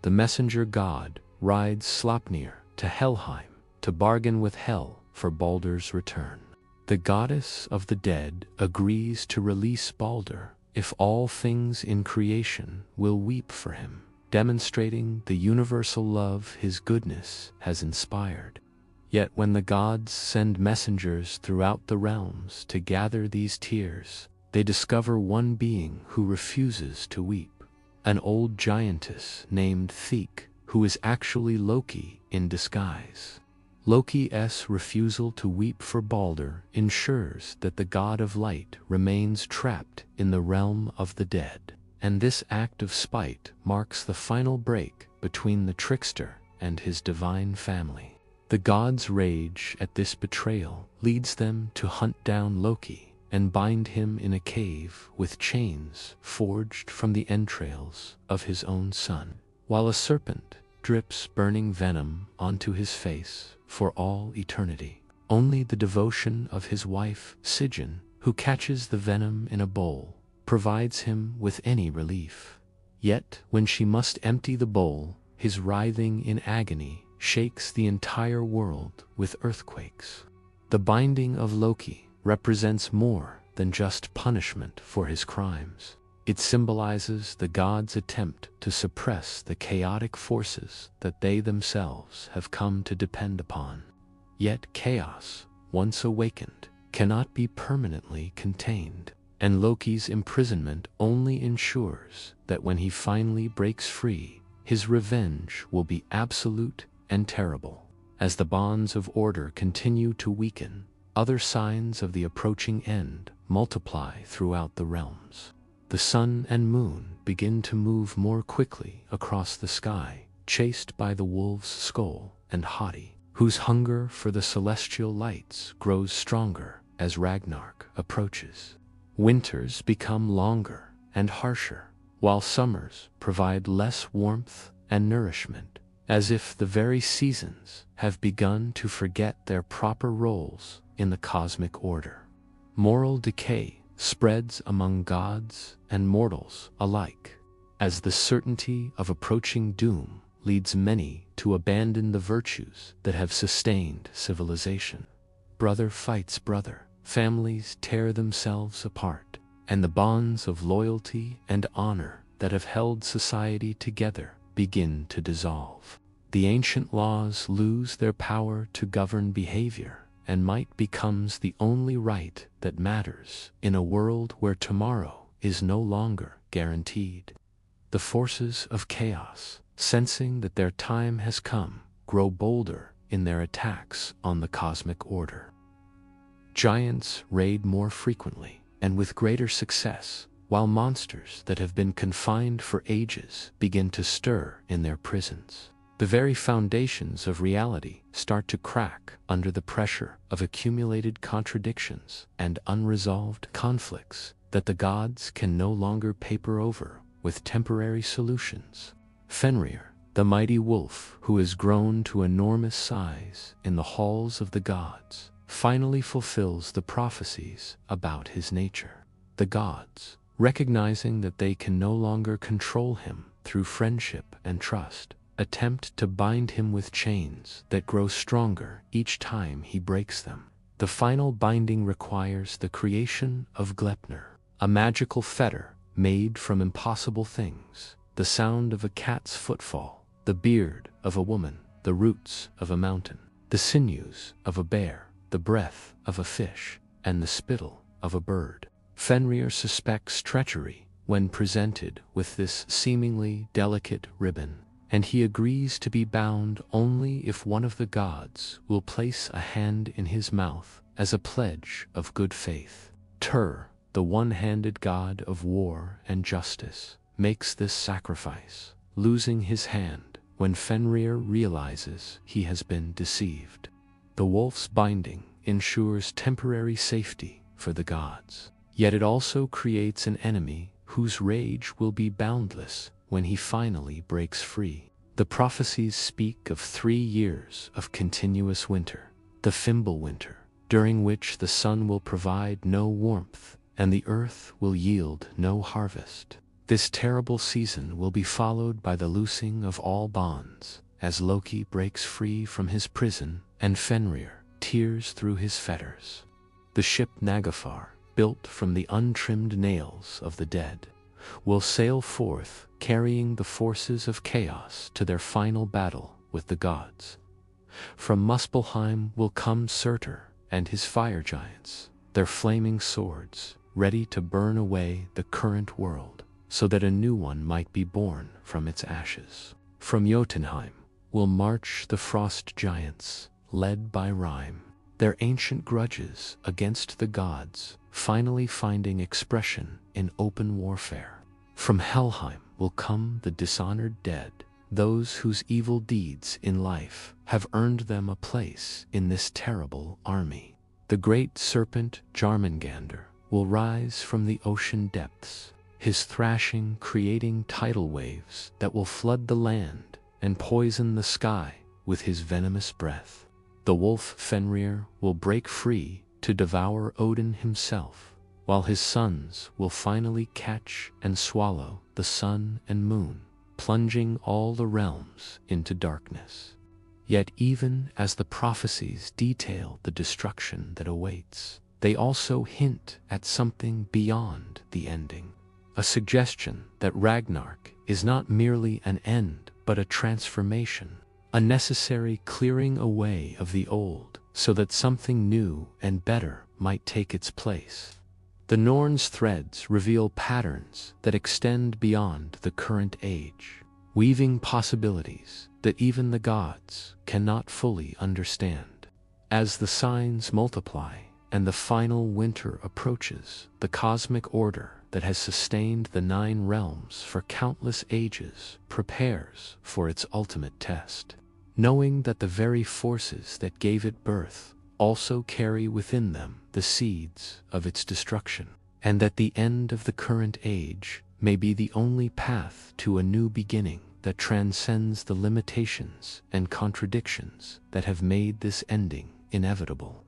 The messenger god rides Sleipnir to Helheim to bargain with Hel for Baldur's return. The goddess of the dead agrees to release Baldur if all things in creation will weep for him, demonstrating the universal love his goodness has inspired. Yet when the gods send messengers throughout the realms to gather these tears, they discover one being who refuses to weep, an old giantess named Thek, who is actually Loki in disguise. Loki's refusal to weep for Baldur ensures that the god of light remains trapped in the realm of the dead, and this act of spite marks the final break between the trickster and his divine family. The gods' rage at this betrayal leads them to hunt down Loki and bind him in a cave with chains forged from the entrails of his own son, while a serpent drips burning venom onto his face for all eternity. Only the devotion of his wife, Sigyn, who catches the venom in a bowl, provides him with any relief. Yet, when she must empty the bowl, his writhing in agony shakes the entire world with earthquakes. The binding of Loki represents more than just punishment for his crimes. It symbolizes the gods' attempt to suppress the chaotic forces that they themselves have come to depend upon. Yet chaos, once awakened, cannot be permanently contained, and Loki's imprisonment only ensures that when he finally breaks free, his revenge will be absolute and terrible. As the bonds of order continue to weaken, other signs of the approaching end multiply throughout the realms. The sun and moon begin to move more quickly across the sky, chased by the wolf's skull and Hati, whose hunger for the celestial lights grows stronger as Ragnarok approaches. Winters become longer and harsher, while summers provide less warmth and nourishment, as if the very seasons have begun to forget their proper roles in the cosmic order. Moral decay spreads among gods and mortals alike, as the certainty of approaching doom leads many to abandon the virtues that have sustained civilization. Brother fights brother, families tear themselves apart, and the bonds of loyalty and honor that have held society together begin to dissolve. The ancient laws lose their power to govern behavior, and might becomes the only right that matters in a world where tomorrow is no longer guaranteed. The forces of chaos, sensing that their time has come, grow bolder in their attacks on the cosmic order. Giants raid more frequently and with greater success, while monsters that have been confined for ages begin to stir in their prisons. The very foundations of reality start to crack under the pressure of accumulated contradictions and unresolved conflicts that the gods can no longer paper over with temporary solutions. Fenrir, the mighty wolf who has grown to enormous size in the halls of the gods, finally fulfills the prophecies about his nature. The gods, recognizing that they can no longer control him through friendship and trust, attempt to bind him with chains that grow stronger each time he breaks them. The final binding requires the creation of Gleipnir, a magical fetter made from impossible things, the sound of a cat's footfall, the beard of a woman, the roots of a mountain, the sinews of a bear, the breath of a fish, and the spittle of a bird. Fenrir suspects treachery when presented with this seemingly delicate ribbon, and he agrees to be bound only if one of the gods will place a hand in his mouth as a pledge of good faith. Tyr, the one-handed god of war and justice, makes this sacrifice, losing his hand when Fenrir realizes he has been deceived. The wolf's binding ensures temporary safety for the gods, yet it also creates an enemy whose rage will be boundless when he finally breaks free. The prophecies speak of 3 years of continuous winter, the Fimbulwinter, during which the sun will provide no warmth and the earth will yield no harvest. This terrible season will be followed by the loosing of all bonds, as Loki breaks free from his prison and Fenrir tears through his fetters. The ship Nagafar, built from the untrimmed nails of the dead, will sail forth carrying the forces of chaos to their final battle with the gods. From Muspelheim will come Surtur and his fire giants, their flaming swords, ready to burn away the current world, so that a new one might be born from its ashes. From Jotunheim will march the frost giants, led by Rime, their ancient grudges against the gods finally finding expression in open warfare. From Helheim will come the dishonored dead, those whose evil deeds in life have earned them a place in this terrible army. The great serpent Jarmungandr will rise from the ocean depths, his thrashing creating tidal waves that will flood the land and poison the sky with his venomous breath. The wolf Fenrir will break free to devour Odin himself, while his sons will finally catch and swallow the sun and moon, plunging all the realms into darkness. Yet even as the prophecies detail the destruction that awaits, they also hint at something beyond the ending, a suggestion that Ragnarok is not merely an end but a transformation, a necessary clearing away of the old so that something new and better might take its place. The Norns threads reveal patterns that extend beyond the current age, weaving possibilities that even the gods cannot fully understand. As the signs multiply and the final winter approaches, the cosmic order that has sustained the 9 realms for countless ages prepares for its ultimate test, knowing that the very forces that gave it birth also carry within them the seeds of its destruction, and that the end of the current age may be the only path to a new beginning that transcends the limitations and contradictions that have made this ending inevitable.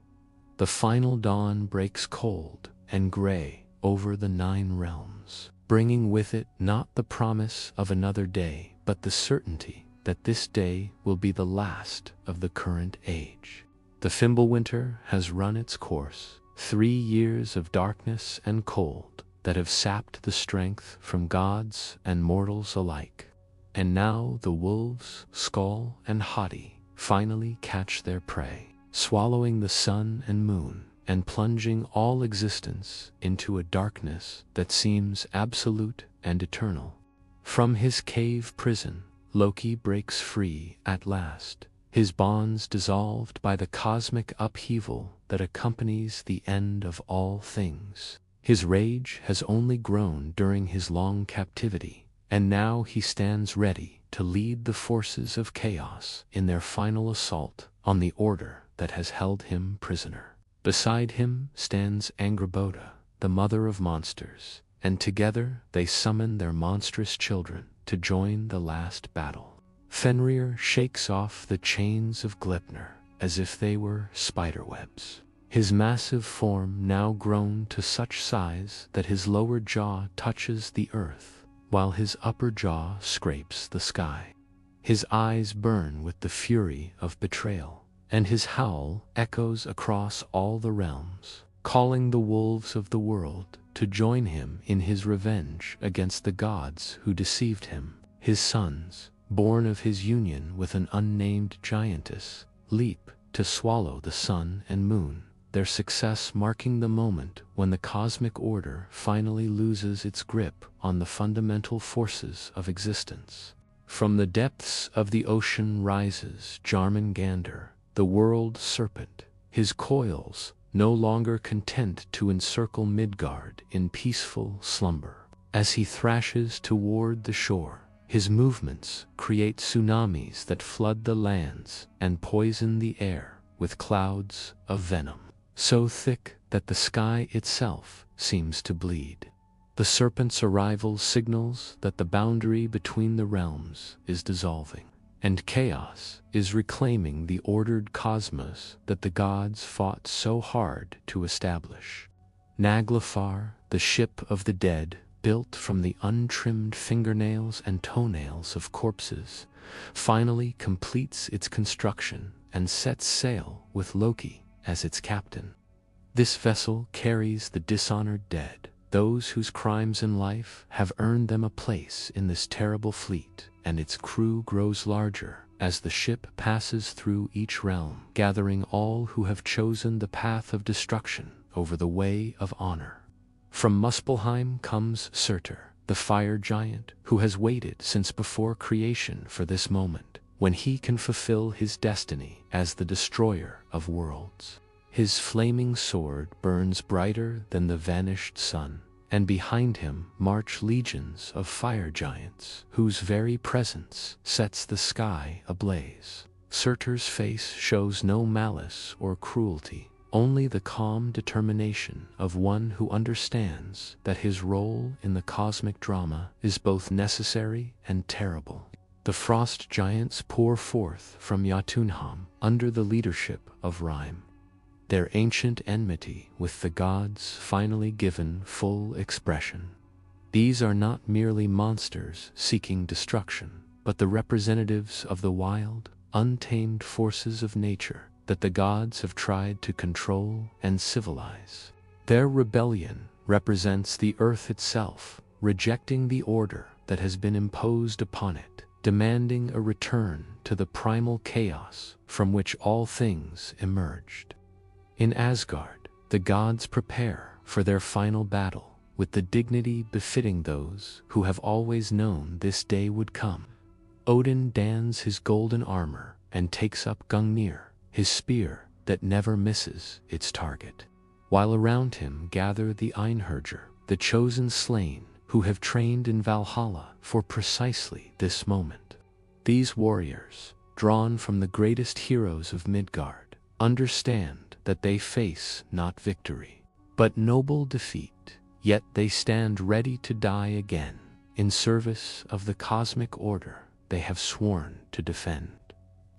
The final dawn breaks cold and gray over the 9 realms, bringing with it not the promise of another day, but the certainty that this day will be the last of the current age. The Fimbulwinter has run its course, 3 years of darkness and cold that have sapped the strength from gods and mortals alike. And now the wolves, Skull and Hati, finally catch their prey, swallowing the sun and moon and plunging all existence into a darkness that seems absolute and eternal. From his cave prison, Loki breaks free at last, his bonds dissolved by the cosmic upheaval that accompanies the end of all things. His rage has only grown during his long captivity, and now he stands ready to lead the forces of chaos in their final assault on the order that has held him prisoner. Beside him stands Angrboda, the mother of monsters, and together they summon their monstrous children to join the last battle. Fenrir shakes off the chains of Gleipnir as if they were spiderwebs, his massive form now grown to such size that his lower jaw touches the earth, while his upper jaw scrapes the sky. His eyes burn with the fury of betrayal, and his howl echoes across all the realms, calling the wolves of the world to join him in his revenge against the gods who deceived him. His sons, born of his union with an unnamed giantess, leap to swallow the sun and moon, their success marking the moment when the cosmic order finally loses its grip on the fundamental forces of existence. From the depths of the ocean rises Jormungandr, the world serpent, his coils no longer content to encircle Midgard in peaceful slumber. As he thrashes toward the shore, his movements create tsunamis that flood the lands and poison the air with clouds of venom, so thick that the sky itself seems to bleed. The serpent's arrival signals that the boundary between the realms is dissolving, and chaos is reclaiming the ordered cosmos that the gods fought so hard to establish. Naglfar, the ship of the dead, built from the untrimmed fingernails and toenails of corpses, finally completes its construction and sets sail with Loki as its captain. This vessel carries the dishonored dead, those whose crimes in life have earned them a place in this terrible fleet, and its crew grows larger as the ship passes through each realm, gathering all who have chosen the path of destruction over the way of honor. From Muspelheim comes Surtur, the fire giant who has waited since before creation for this moment, when he can fulfill his destiny as the destroyer of worlds. His flaming sword burns brighter than the vanished sun, and behind him march legions of fire giants, whose very presence sets the sky ablaze. Surtur's face shows no malice or cruelty, only the calm determination of one who understands that his role in the cosmic drama is both necessary and terrible. The frost giants pour forth from Jotunheim under the leadership of Rime, their ancient enmity with the gods finally given full expression. These are not merely monsters seeking destruction, but the representatives of the wild, untamed forces of nature that the gods have tried to control and civilize. Their rebellion represents the earth itself, rejecting the order that has been imposed upon it, demanding a return to the primal chaos from which all things emerged. In Asgard, the gods prepare for their final battle with the dignity befitting those who have always known this day would come. Odin dons his golden armor and takes up Gungnir, his spear that never misses its target, while around him gather the Einherjar, the chosen slain who have trained in Valhalla for precisely this moment. These warriors, drawn from the greatest heroes of Midgard, understand that they face not victory, but noble defeat, yet they stand ready to die again in service of the cosmic order they have sworn to defend.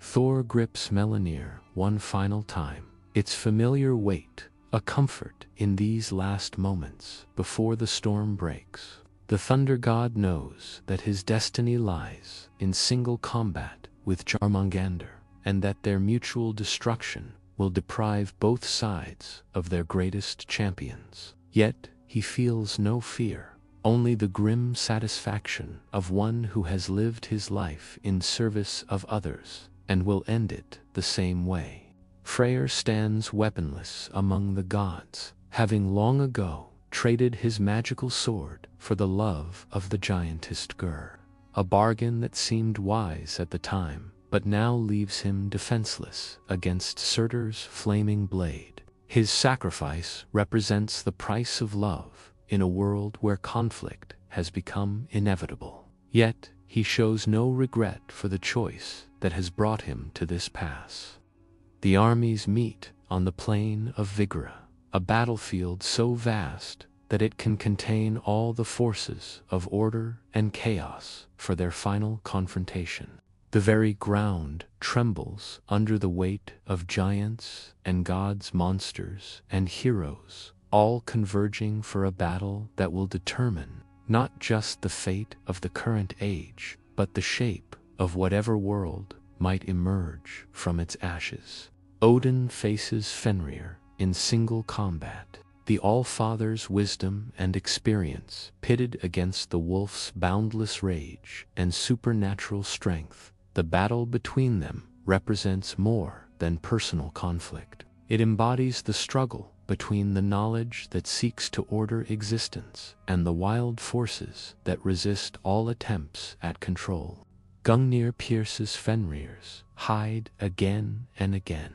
Thor grips Mjolnir one final time, its familiar weight a comfort in these last moments before the storm breaks. The thunder god knows that his destiny lies in single combat with Jormungandr, and that their mutual destruction will deprive both sides of their greatest champions. Yet he feels no fear, only the grim satisfaction of one who has lived his life in service of others and will end it the same way. Freyr stands weaponless among the gods, having long ago traded his magical sword for the love of the giantess Gur, a bargain that seemed wise at the time, but now leaves him defenseless against Surtur's flaming blade. His sacrifice represents the price of love in a world where conflict has become inevitable. Yet he shows no regret for the choice that has brought him to this pass. The armies meet on the plain of Vigra, a battlefield so vast that it can contain all the forces of order and chaos for their final confrontation. The very ground trembles under the weight of giants and gods, monsters and heroes, all converging for a battle that will determine not just the fate of the current age, but the shape of whatever world might emerge from its ashes. Odin faces Fenrir in single combat, the All-Father's wisdom and experience pitted against the wolf's boundless rage and supernatural strength. The battle between them represents more than personal conflict. It embodies the struggle between the knowledge that seeks to order existence and the wild forces that resist all attempts at control. Gungnir pierces Fenrir's hide again and again,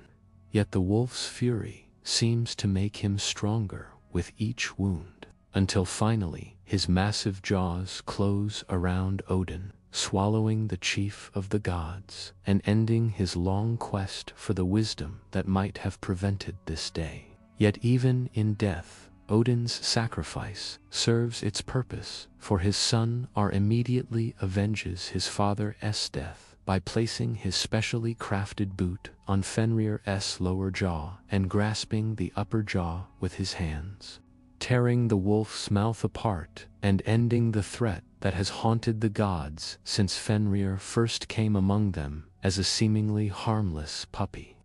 yet the wolf's fury seems to make him stronger with each wound, until finally his massive jaws close around Odin, swallowing the chief of the gods and ending his long quest for the wisdom that might have prevented this day. Yet even in death, Odin's sacrifice serves its purpose, for his son immediately avenges his father's death by placing his specially crafted boot on Fenrir's lower jaw and grasping the upper jaw with his hands, tearing the wolf's mouth apart and ending the threat that has haunted the gods since Fenrir first came among them as a seemingly harmless puppy.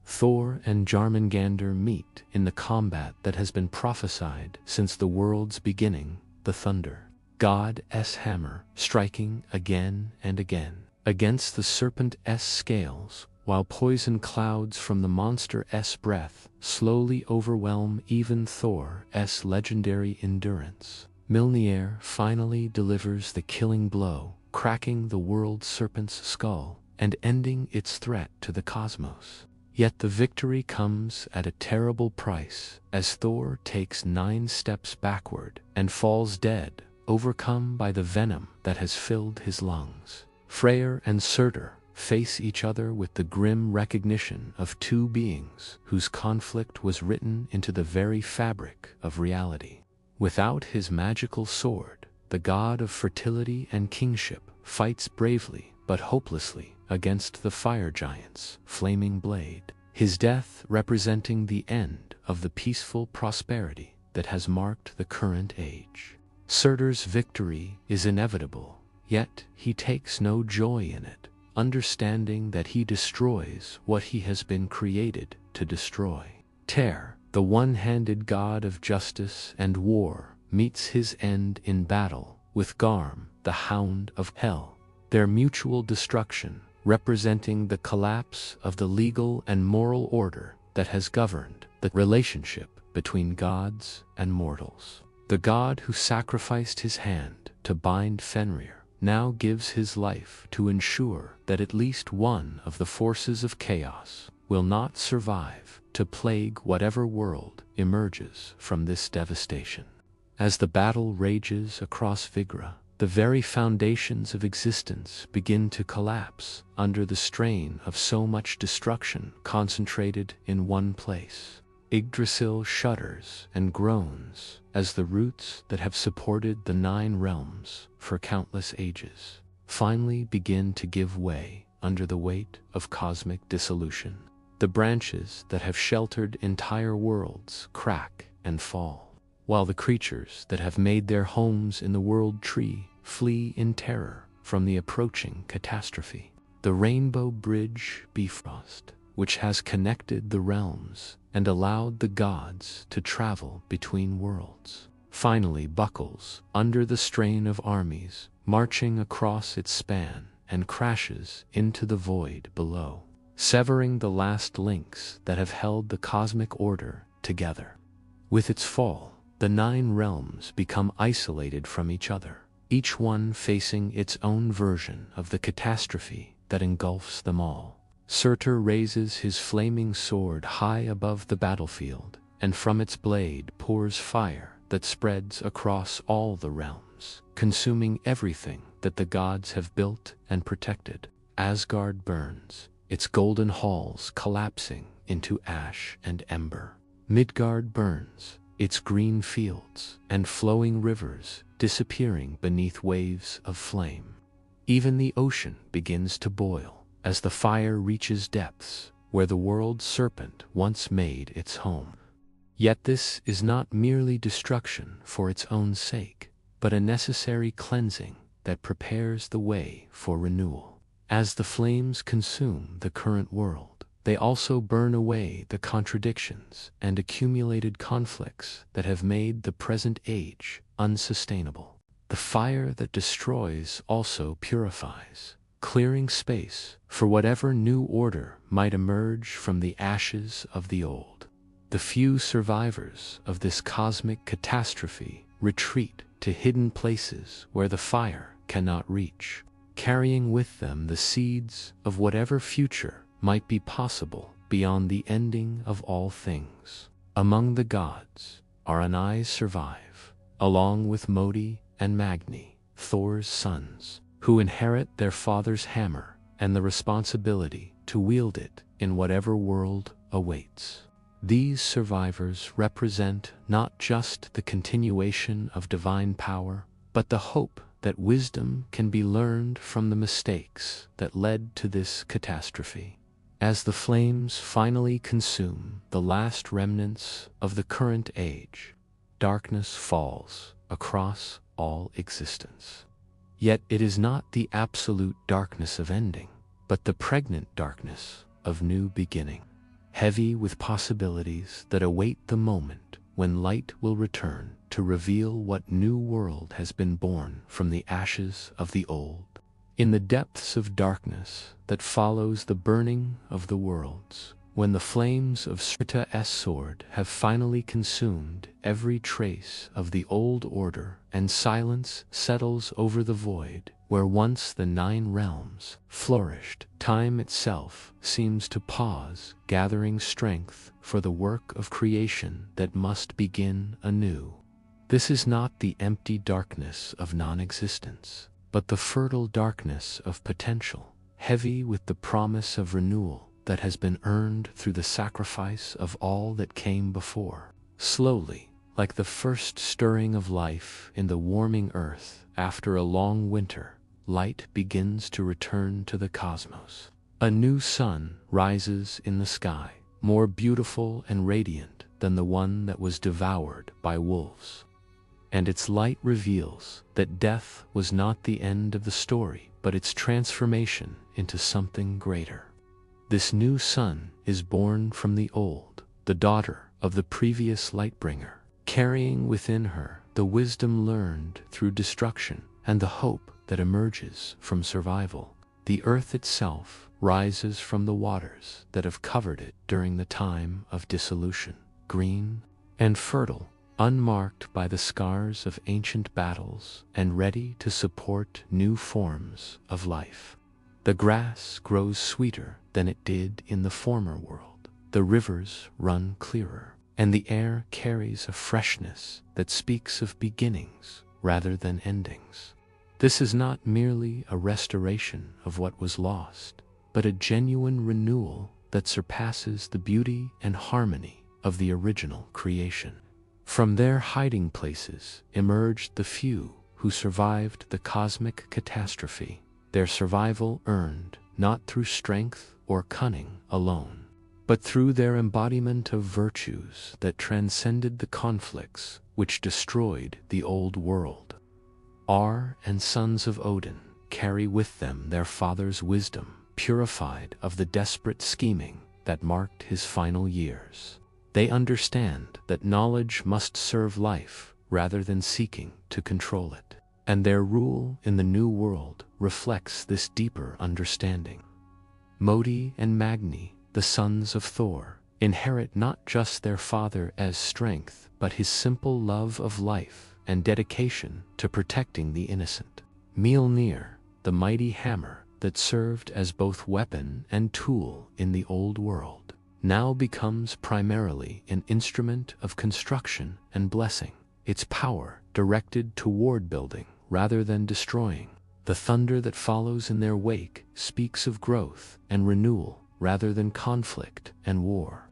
Thor and Jormungandr meet in the combat that has been prophesied since the world's beginning, the thunder god's hammer striking again and again against the serpent's scales, while poison clouds from the monster's breath slowly overwhelm even Thor's legendary endurance. Mjolnir finally delivers the killing blow, cracking the world serpent's skull and ending its threat to the cosmos. Yet the victory comes at a terrible price, as Thor takes 9 steps backward and falls dead, overcome by the venom that has filled his lungs. Freyr and Surtur face each other with the grim recognition of two beings whose conflict was written into the very fabric of reality. Without his magical sword, the god of fertility and kingship fights bravely but hopelessly against the fire giant's flaming blade, his death representing the end of the peaceful prosperity that has marked the current age. Surtur's victory is inevitable, yet he takes no joy in it, understanding that he destroys what he has been created to destroy. Tyr, the one-handed god of justice and war, meets his end in battle with Garm, the hound of hell, their mutual destruction representing the collapse of the legal and moral order that has governed the relationship between gods and mortals. The god who sacrificed his hand to bind Fenrir now gives his life to ensure that at least one of the forces of chaos will not survive to plague whatever world emerges from this devastation. As the battle rages across Vigra, the very foundations of existence begin to collapse under the strain of so much destruction concentrated in one place. Yggdrasil shudders and groans as the roots that have supported the 9 realms for countless ages finally begin to give way under the weight of cosmic dissolution. The branches that have sheltered entire worlds crack and fall, while the creatures that have made their homes in the world tree flee in terror from the approaching catastrophe. The Rainbow Bridge Bifrost, which has connected the realms and allowed the gods to travel between worlds, finally buckles under the strain of armies marching across its span and crashes into the void below, severing the last links that have held the cosmic order together. With its fall, the 9 realms become isolated from each other, each one facing its own version of the catastrophe that engulfs them all. Surtur raises his flaming sword high above the battlefield, and from its blade pours fire that spreads across all the realms, consuming everything that the gods have built and protected. Asgard burns, its golden halls collapsing into ash and ember. Midgard burns, its green fields and flowing rivers disappearing beneath waves of flame. Even the ocean begins to boil as the fire reaches depths where the world serpent once made its home. Yet this is not merely destruction for its own sake, but a necessary cleansing that prepares the way for renewal. As the flames consume the current world, they also burn away the contradictions and accumulated conflicts that have made the present age unsustainable. The fire that destroys also purifies, clearing space for whatever new order might emerge from the ashes of the old. The few survivors of this cosmic catastrophe retreat to hidden places where the fire cannot reach, carrying with them the seeds of whatever future might be possible beyond the ending of all things. Among the gods, anew survive, along with Modi and Magni, Thor's sons, who inherit their father's hammer and the responsibility to wield it in whatever world awaits. These survivors represent not just the continuation of divine power, but the hope that wisdom can be learned from the mistakes that led to this catastrophe. As the flames finally consume the last remnants of the current age, darkness falls across all existence. Yet it is not the absolute darkness of ending, but the pregnant darkness of new beginning, heavy with possibilities that await the moment when light will return to reveal what new world has been born from the ashes of the old. In the depths of darkness that follows the burning of the worlds, when the flames of Srita's sword have finally consumed every trace of the old order and silence settles over the void where once the Nine Realms flourished, time itself seems to pause, gathering strength for the work of creation that must begin anew. This is not the empty darkness of non-existence, but the fertile darkness of potential, heavy with the promise of renewal that has been earned through the sacrifice of all that came before. Slowly, like the first stirring of life in the warming earth after a long winter, light begins to return to the cosmos. A new sun rises in the sky, more beautiful and radiant than the one that was devoured by wolves. And its light reveals that death was not the end of the story, but its transformation into something greater. This new sun is born from the old, the daughter of the previous Lightbringer, carrying within her the wisdom learned through destruction and the hope that emerges from survival. The earth itself rises from the waters that have covered it during the time of dissolution, green and fertile, unmarked by the scars of ancient battles and ready to support new forms of life. The grass grows sweeter than it did in the former world. The rivers run clearer, and the air carries a freshness that speaks of beginnings rather than endings. This is not merely a restoration of what was lost, but a genuine renewal that surpasses the beauty and harmony of the original creation. From their hiding places emerged the few who survived the cosmic catastrophe, their survival earned not through strength or cunning alone, but through their embodiment of virtues that transcended the conflicts which destroyed the old world. And sons of Odin carry with them their father's wisdom, purified of the desperate scheming that marked his final years. They understand that knowledge must serve life rather than seeking to control it, and their rule in the new world reflects this deeper understanding. Modi and Magni, the sons of Thor, inherit not just their father's strength, but his simple love of life and dedication to protecting the innocent. Mjolnir, the mighty hammer that served as both weapon and tool in the old world, now becomes primarily an instrument of construction and blessing, its power directed toward building rather than destroying. The thunder that follows in their wake speaks of growth and renewal rather than conflict and war.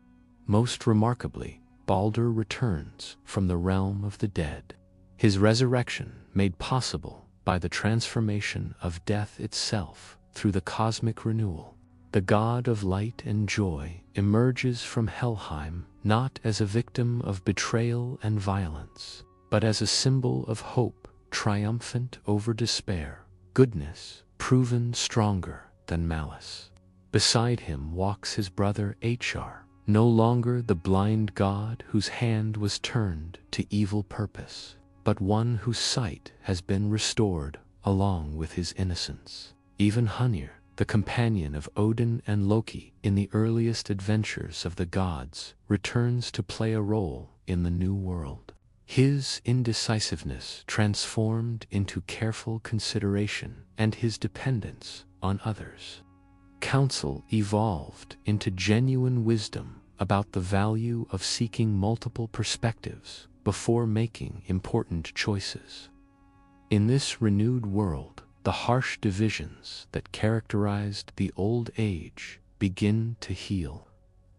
Most remarkably, Baldur returns from the realm of the dead, his resurrection made possible by the transformation of death itself through the cosmic renewal. The god of light and joy emerges from Helheim not as a victim of betrayal and violence, but as a symbol of hope triumphant over despair, goodness proven stronger than malice. Beside him walks his brother Hr, no longer the blind god whose hand was turned to evil purpose, but one whose sight has been restored along with his innocence. Even Ymir, the companion of Odin and Loki in the earliest adventures of the gods, returns to play a role in the new world. His indecisiveness transformed into careful consideration and his dependence on others. Counsel evolved into genuine wisdom about the value of seeking multiple perspectives before making important choices. In this renewed world, the harsh divisions that characterized the Old Age begin to heal.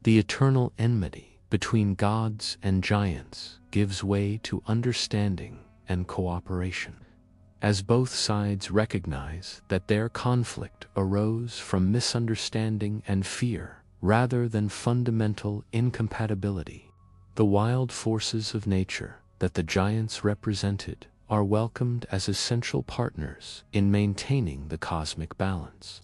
The eternal enmity between gods and giants gives way to understanding and cooperation, as both sides recognize that their conflict arose from misunderstanding and fear rather than fundamental incompatibility. The wild forces of nature that the giants represented are welcomed as essential partners in maintaining the cosmic balance,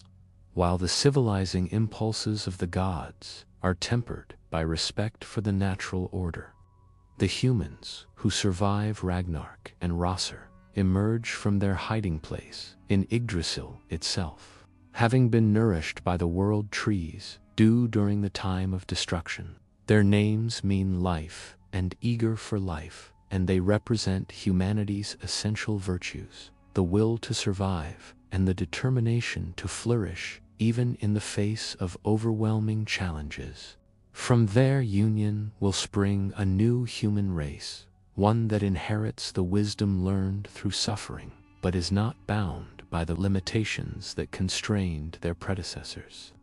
while the civilizing impulses of the gods are tempered by respect for the natural order. The humans who survive Ragnarok and Rosser emerge from their hiding place in Yggdrasil itself, having been nourished by the world trees due during the time of destruction. Their names mean life and eager for life, and they represent humanity's essential virtues, the will to survive and the determination to flourish even in the face of overwhelming challenges. From their union will spring a new human race, one that inherits the wisdom learned through suffering, but is not bound by the limitations that constrained their predecessors.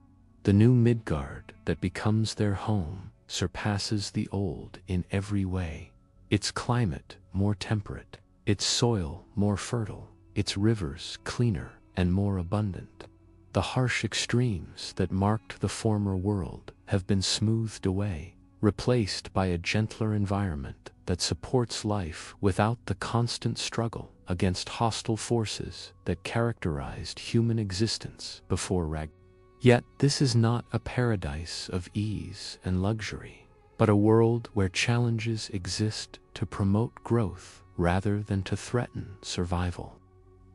The new Midgard that becomes their home surpasses the old in every way. Its climate more temperate, its soil more fertile, its rivers cleaner and more abundant. The harsh extremes that marked the former world have been smoothed away, replaced by a gentler environment that supports life without the constant struggle against hostile forces that characterized human existence before Ragnarok. Yet this is not a paradise of ease and luxury, but a world where challenges exist to promote growth rather than to threaten survival.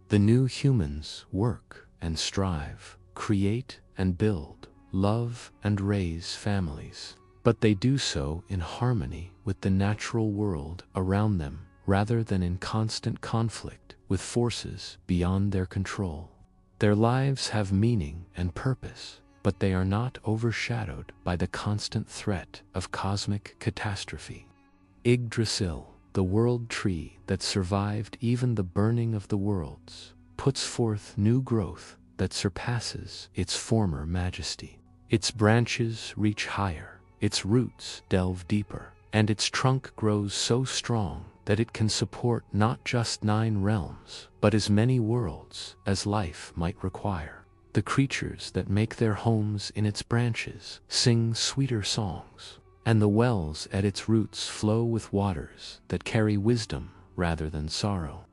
The new humans work and strive, create and build, love and raise families, but they do so in harmony with the natural world around them rather than in constant conflict with forces beyond their control. Their lives have meaning and purpose, but they are not overshadowed by the constant threat of cosmic catastrophe. Yggdrasil, the world tree that survived even the burning of the worlds, puts forth new growth that surpasses its former majesty. Its branches reach higher, its roots delve deeper, and its trunk grows so strong that it can support not just 9 realms, but as many worlds as life might require. The creatures that make their homes in its branches sing sweeter songs, and the wells at its roots flow with waters that carry wisdom rather than sorrow.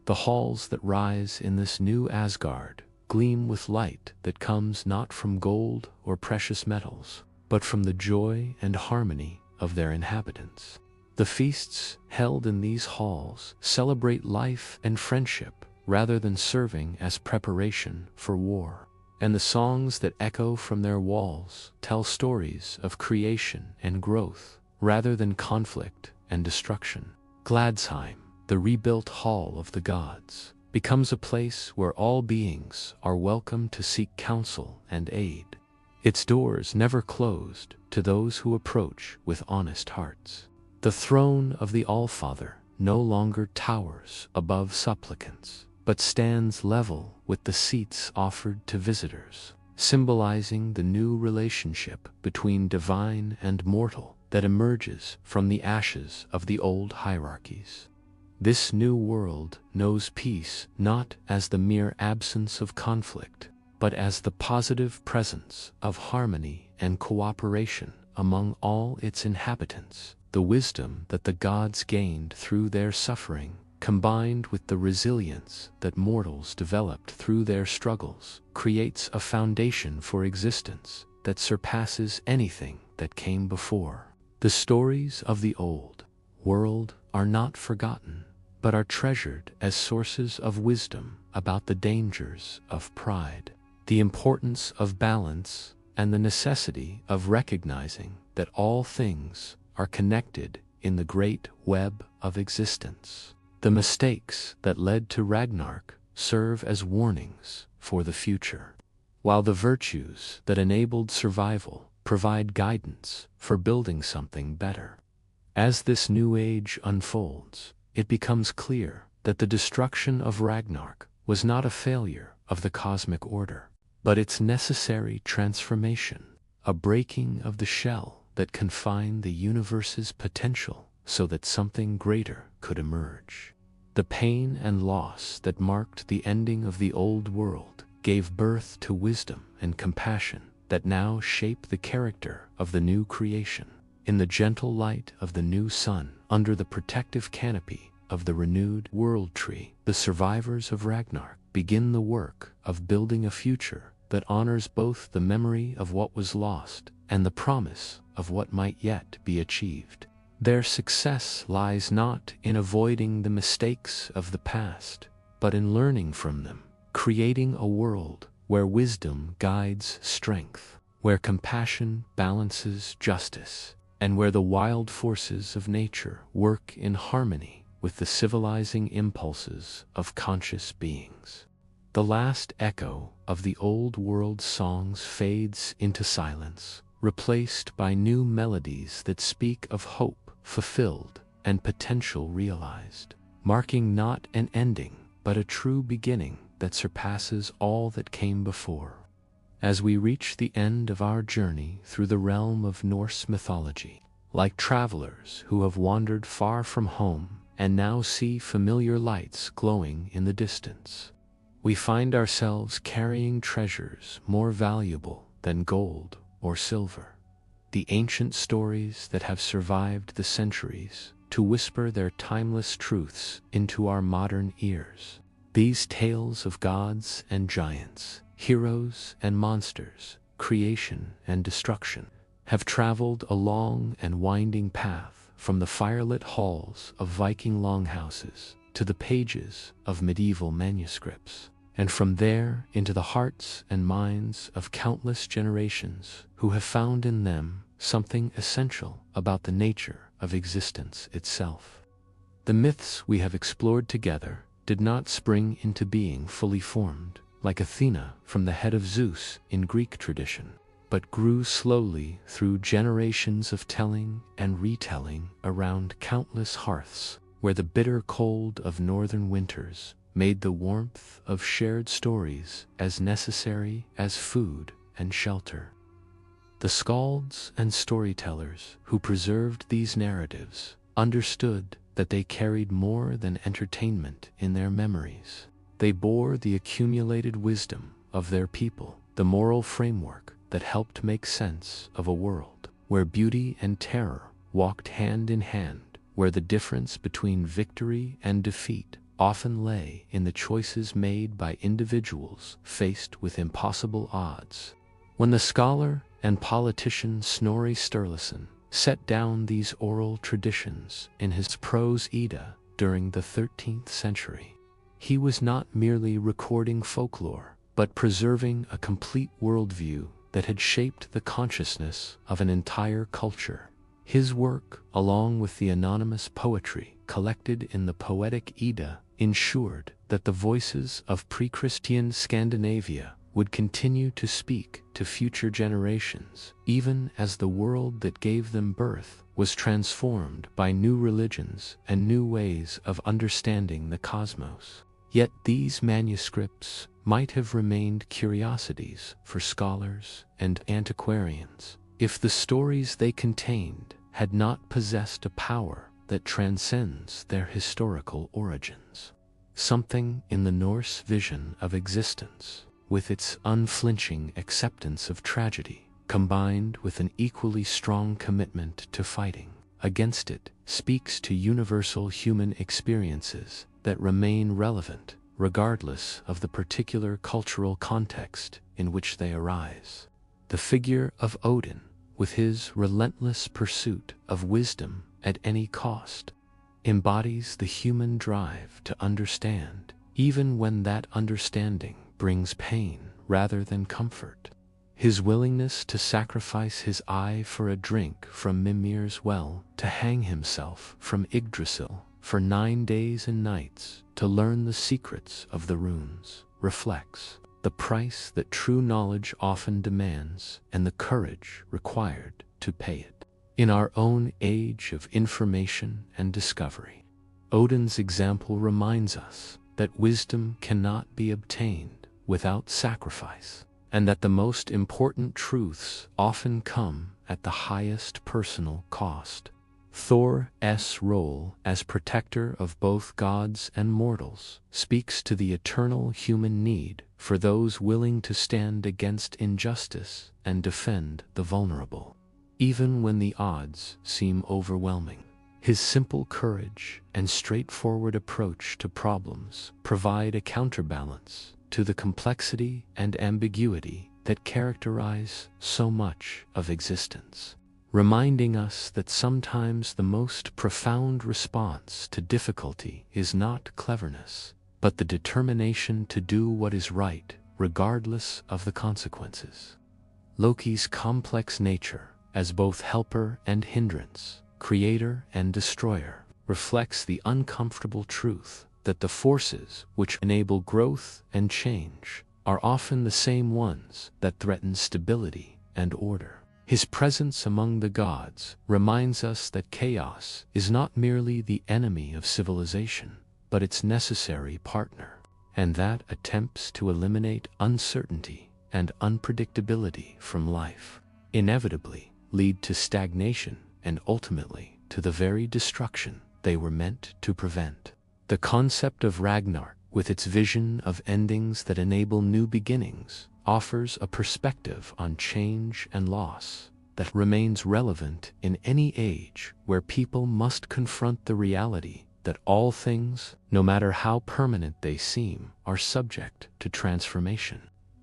The halls that rise in this new Asgard gleam with light that comes not from gold or precious metals, but from the joy and harmony of their inhabitants. The feasts held in these halls celebrate life and friendship rather than serving as preparation for war, and the songs that echo from their walls tell stories of creation and growth rather than conflict and destruction. Gladsheim, the rebuilt hall of the gods, becomes a place where all beings are welcome to seek counsel and aid. Its doors never closed to those who approach with honest hearts. The throne of the Allfather no longer towers above supplicants, but stands level with the seats offered to visitors, symbolizing the new relationship between divine and mortal that emerges from the ashes of the old hierarchies. This new world knows peace not as the mere absence of conflict, but as the positive presence of harmony and cooperation among all its inhabitants. The wisdom that the gods gained through their suffering, combined with the resilience that mortals developed through their struggles, creates a foundation for existence that surpasses anything that came before. The stories of the old world are not forgotten, but are treasured as sources of wisdom about the dangers of pride, the importance of balance, and the necessity of recognizing that all things are connected in the great web of existence. The mistakes that led to Ragnarok serve as warnings for the future, while the virtues that enabled survival provide guidance for building something better. As this new age unfolds, it becomes clear that the destruction of Ragnarok was not a failure of the cosmic order, but its necessary transformation, a breaking of the shell that confined the universe's potential so that something greater could emerge. The pain and loss that marked the ending of the old world gave birth to wisdom and compassion that now shape the character of the new creation. In the gentle light of the new sun, under the protective canopy of the renewed world tree, the survivors of Ragnarok begin the work of building a future that honors both the memory of what was lost and the promise of what might yet be achieved. Their success lies not in avoiding the mistakes of the past, but in learning from them, creating a world where wisdom guides strength, where compassion balances justice, and where the wild forces of nature work in harmony with the civilizing impulses of conscious beings. The last echo of the old world songs fades into silence, replaced by new melodies that speak of hope fulfilled and potential realized, marking not an ending but a true beginning that surpasses all that came before. As we reach the end of our journey through the realm of Norse mythology, like travelers who have wandered far from home and now see familiar lights glowing in the distance, we find ourselves carrying treasures more valuable than gold or silver, the ancient stories that have survived the centuries to whisper their timeless truths into our modern ears. These tales of gods and giants, heroes and monsters, creation and destruction, have traveled a long and winding path from the firelit halls of Viking longhouses to the pages of medieval manuscripts, and from there into the hearts and minds of countless generations who have found in them something essential about the nature of existence itself. The myths we have explored together did not spring into being fully formed, like Athena from the head of Zeus in Greek tradition, but grew slowly through generations of telling and retelling around countless hearths, where the bitter cold of northern winters made the warmth of shared stories as necessary as food and shelter. The skalds and storytellers who preserved these narratives understood that they carried more than entertainment in their memories. They bore the accumulated wisdom of their people, the moral framework that helped make sense of a world where beauty and terror walked hand in hand, where the difference between victory and defeat often lay in the choices made by individuals faced with impossible odds. When the scholar and politician Snorri Sturluson set down these oral traditions in his prose Edda during the 13th century, he was not merely recording folklore, but preserving a complete worldview that had shaped the consciousness of an entire culture. His work, along with the anonymous poetry collected in the Poetic Edda, ensured that the voices of pre-Christian Scandinavia would continue to speak to future generations, even as the world that gave them birth was transformed by new religions and new ways of understanding the cosmos. Yet these manuscripts might have remained curiosities for scholars and antiquarians if the stories they contained had not possessed a power that transcends their historical origins. Something in the Norse vision of existence, with its unflinching acceptance of tragedy, combined with an equally strong commitment to fighting against it, speaks to universal human experiences that remain relevant regardless of the particular cultural context in which they arise. The figure of Odin, with his relentless pursuit of wisdom at any cost, embodies the human drive to understand, even when that understanding brings pain rather than comfort. His willingness to sacrifice his eye for a drink from Mimir's well, to hang himself from Yggdrasil for 9 days and nights to learn the secrets of the runes, reflects the price that true knowledge often demands and the courage required to pay it. In our own age of information and discovery, Odin's example reminds us that wisdom cannot be obtained without sacrifice, and that the most important truths often come at the highest personal cost. Thor's role as protector of both gods and mortals speaks to the eternal human need for those willing to stand against injustice and defend the vulnerable, even when the odds seem overwhelming. His simple courage and straightforward approach to problems provide a counterbalance to the complexity and ambiguity that characterize so much of existence, reminding us that sometimes the most profound response to difficulty is not cleverness, but the determination to do what is right, regardless of the consequences. Loki's complex nature, as both helper and hindrance, creator and destroyer, reflects the uncomfortable truth that the forces which enable growth and change are often the same ones that threaten stability and order. His presence among the gods reminds us that chaos is not merely the enemy of civilization, but its necessary partner, and that attempts to eliminate uncertainty and unpredictability from life inevitably lead to stagnation and ultimately to the very destruction they were meant to prevent. The concept of Ragnarok, with its vision of endings that enable new beginnings, offers a perspective on change and loss that remains relevant in any age where people must confront the reality that all things, no matter how permanent they seem, are subject to transformation.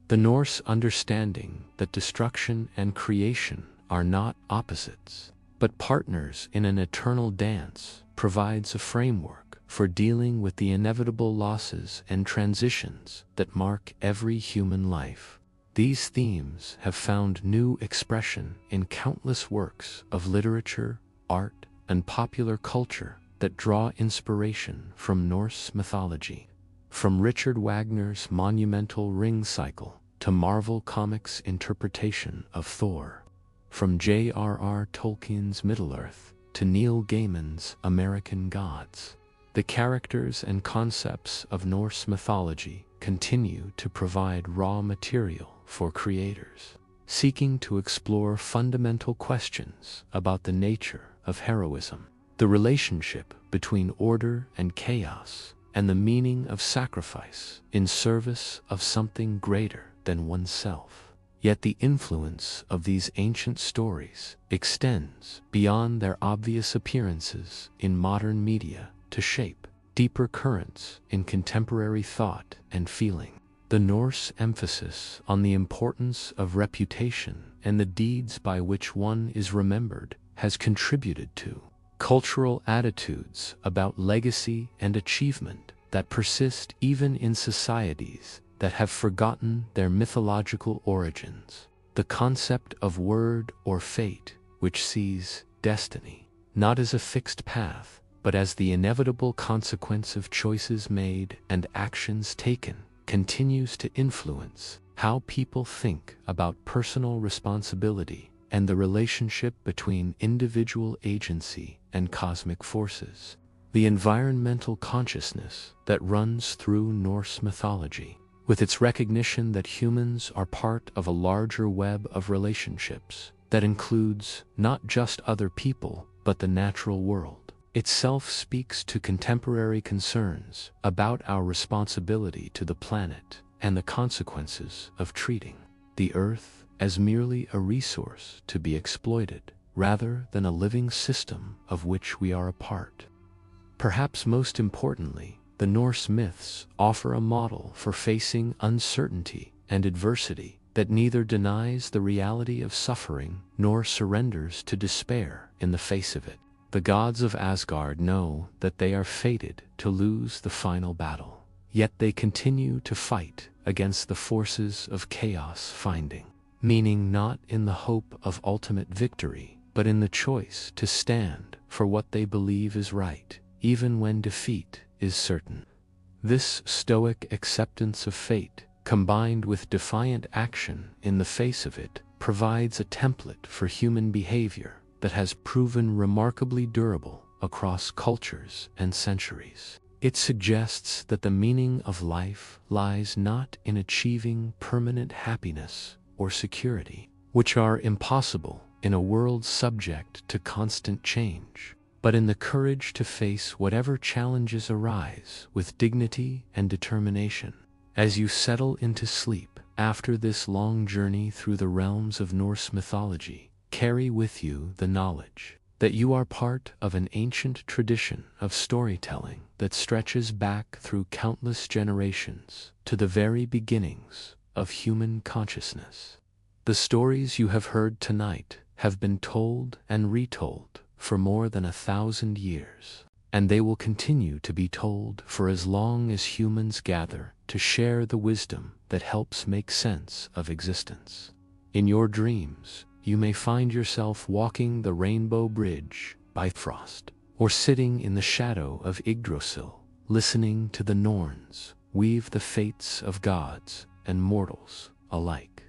The Norse understanding that destruction and creation are not opposites, but partners in an eternal dance, provides a framework for dealing with the inevitable losses and transitions that mark every human life. These themes have found new expression in countless works of literature, art, and popular culture that draw inspiration from Norse mythology. From Richard Wagner's monumental Ring cycle to Marvel Comics' interpretation of Thor, from J.R.R. Tolkien's Middle-earth to Neil Gaiman's American Gods, the characters and concepts of Norse mythology continue to provide raw material for creators seeking to explore fundamental questions about the nature of heroism, the relationship between order and chaos, and the meaning of sacrifice in service of something greater than oneself. Yet the influence of these ancient stories extends beyond their obvious appearances in modern media to shape deeper currents in contemporary thought and feeling. The Norse emphasis on the importance of reputation and the deeds by which one is remembered has contributed to cultural attitudes about legacy and achievement that persist even in societies that have forgotten their mythological origins. The concept of word or fate, which sees destiny not as a fixed path, but as the inevitable consequence of choices made and actions taken, continues to influence how people think about personal responsibility and the relationship between individual agency and cosmic forces. The environmental consciousness that runs through Norse mythology, with its recognition that humans are part of a larger web of relationships that includes not just other people, but the natural world itself, speaks to contemporary concerns about our responsibility to the planet and the consequences of treating the Earth as merely a resource to be exploited, rather than a living system of which we are a part. Perhaps most importantly, the Norse myths offer a model for facing uncertainty and adversity that neither denies the reality of suffering nor surrenders to despair in the face of it. The gods of Asgard know that they are fated to lose the final battle, yet they continue to fight against the forces of chaos, finding meaning not in the hope of ultimate victory, but in the choice to stand for what they believe is right, even when defeat is certain. This stoic acceptance of fate, combined with defiant action in the face of it, provides a template for human behavior that has proven remarkably durable across cultures and centuries. It suggests that the meaning of life lies not in achieving permanent happiness or security, which are impossible in a world subject to constant change, but in the courage to face whatever challenges arise with dignity and determination. As you settle into sleep after this long journey through the realms of Norse mythology, carry with you the knowledge that you are part of an ancient tradition of storytelling that stretches back through countless generations to the very beginnings of human consciousness. The stories you have heard tonight have been told and retold for more than 1,000 years, and they will continue to be told for as long as humans gather to share the wisdom that helps make sense of existence. In your dreams, you may find yourself walking the Rainbow Bridge by Frost, or sitting in the shadow of Yggdrasil, listening to the Norns weave the fates of gods and mortals alike.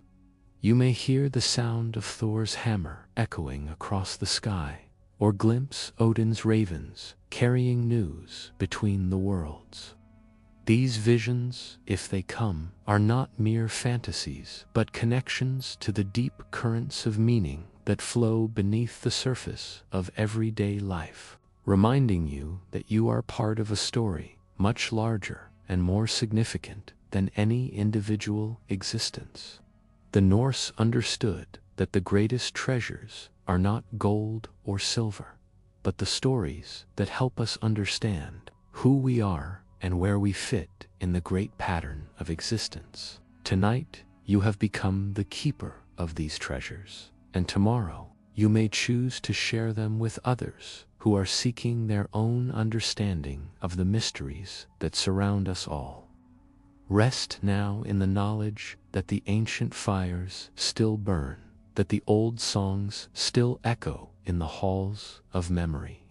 You may hear the sound of Thor's hammer echoing across the sky, or glimpse Odin's ravens carrying news between the worlds. These visions, if they come, are not mere fantasies, but connections to the deep currents of meaning that flow beneath the surface of everyday life, reminding you that you are part of a story much larger and more significant than any individual existence. The Norse understood that the greatest treasures are not gold or silver, but the stories that help us understand who we are and where we fit in the great pattern of existence. Tonight, you have become the keeper of these treasures, and tomorrow, you may choose to share them with others who are seeking their own understanding of the mysteries that surround us all. Rest now in the knowledge that the ancient fires still burn, that the old songs still echo in the halls of memory,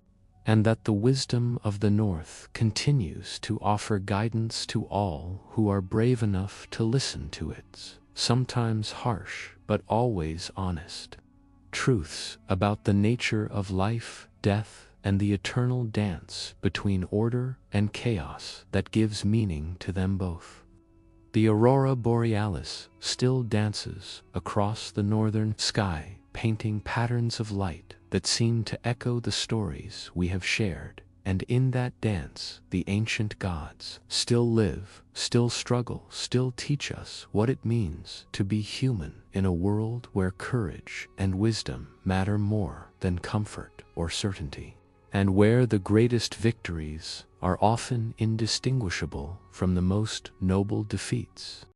and that the wisdom of the North continues to offer guidance to all who are brave enough to listen to its, sometimes harsh but always honest, truths about the nature of life, death, and the eternal dance between order and chaos that gives meaning to them both. The aurora borealis still dances across the northern sky, painting patterns of light that seem to echo the stories we have shared, and in that dance the ancient gods still live, still struggle, still teach us what it means to be human in a world where courage and wisdom matter more than comfort or certainty, and where the greatest victories are often indistinguishable from the most noble defeats.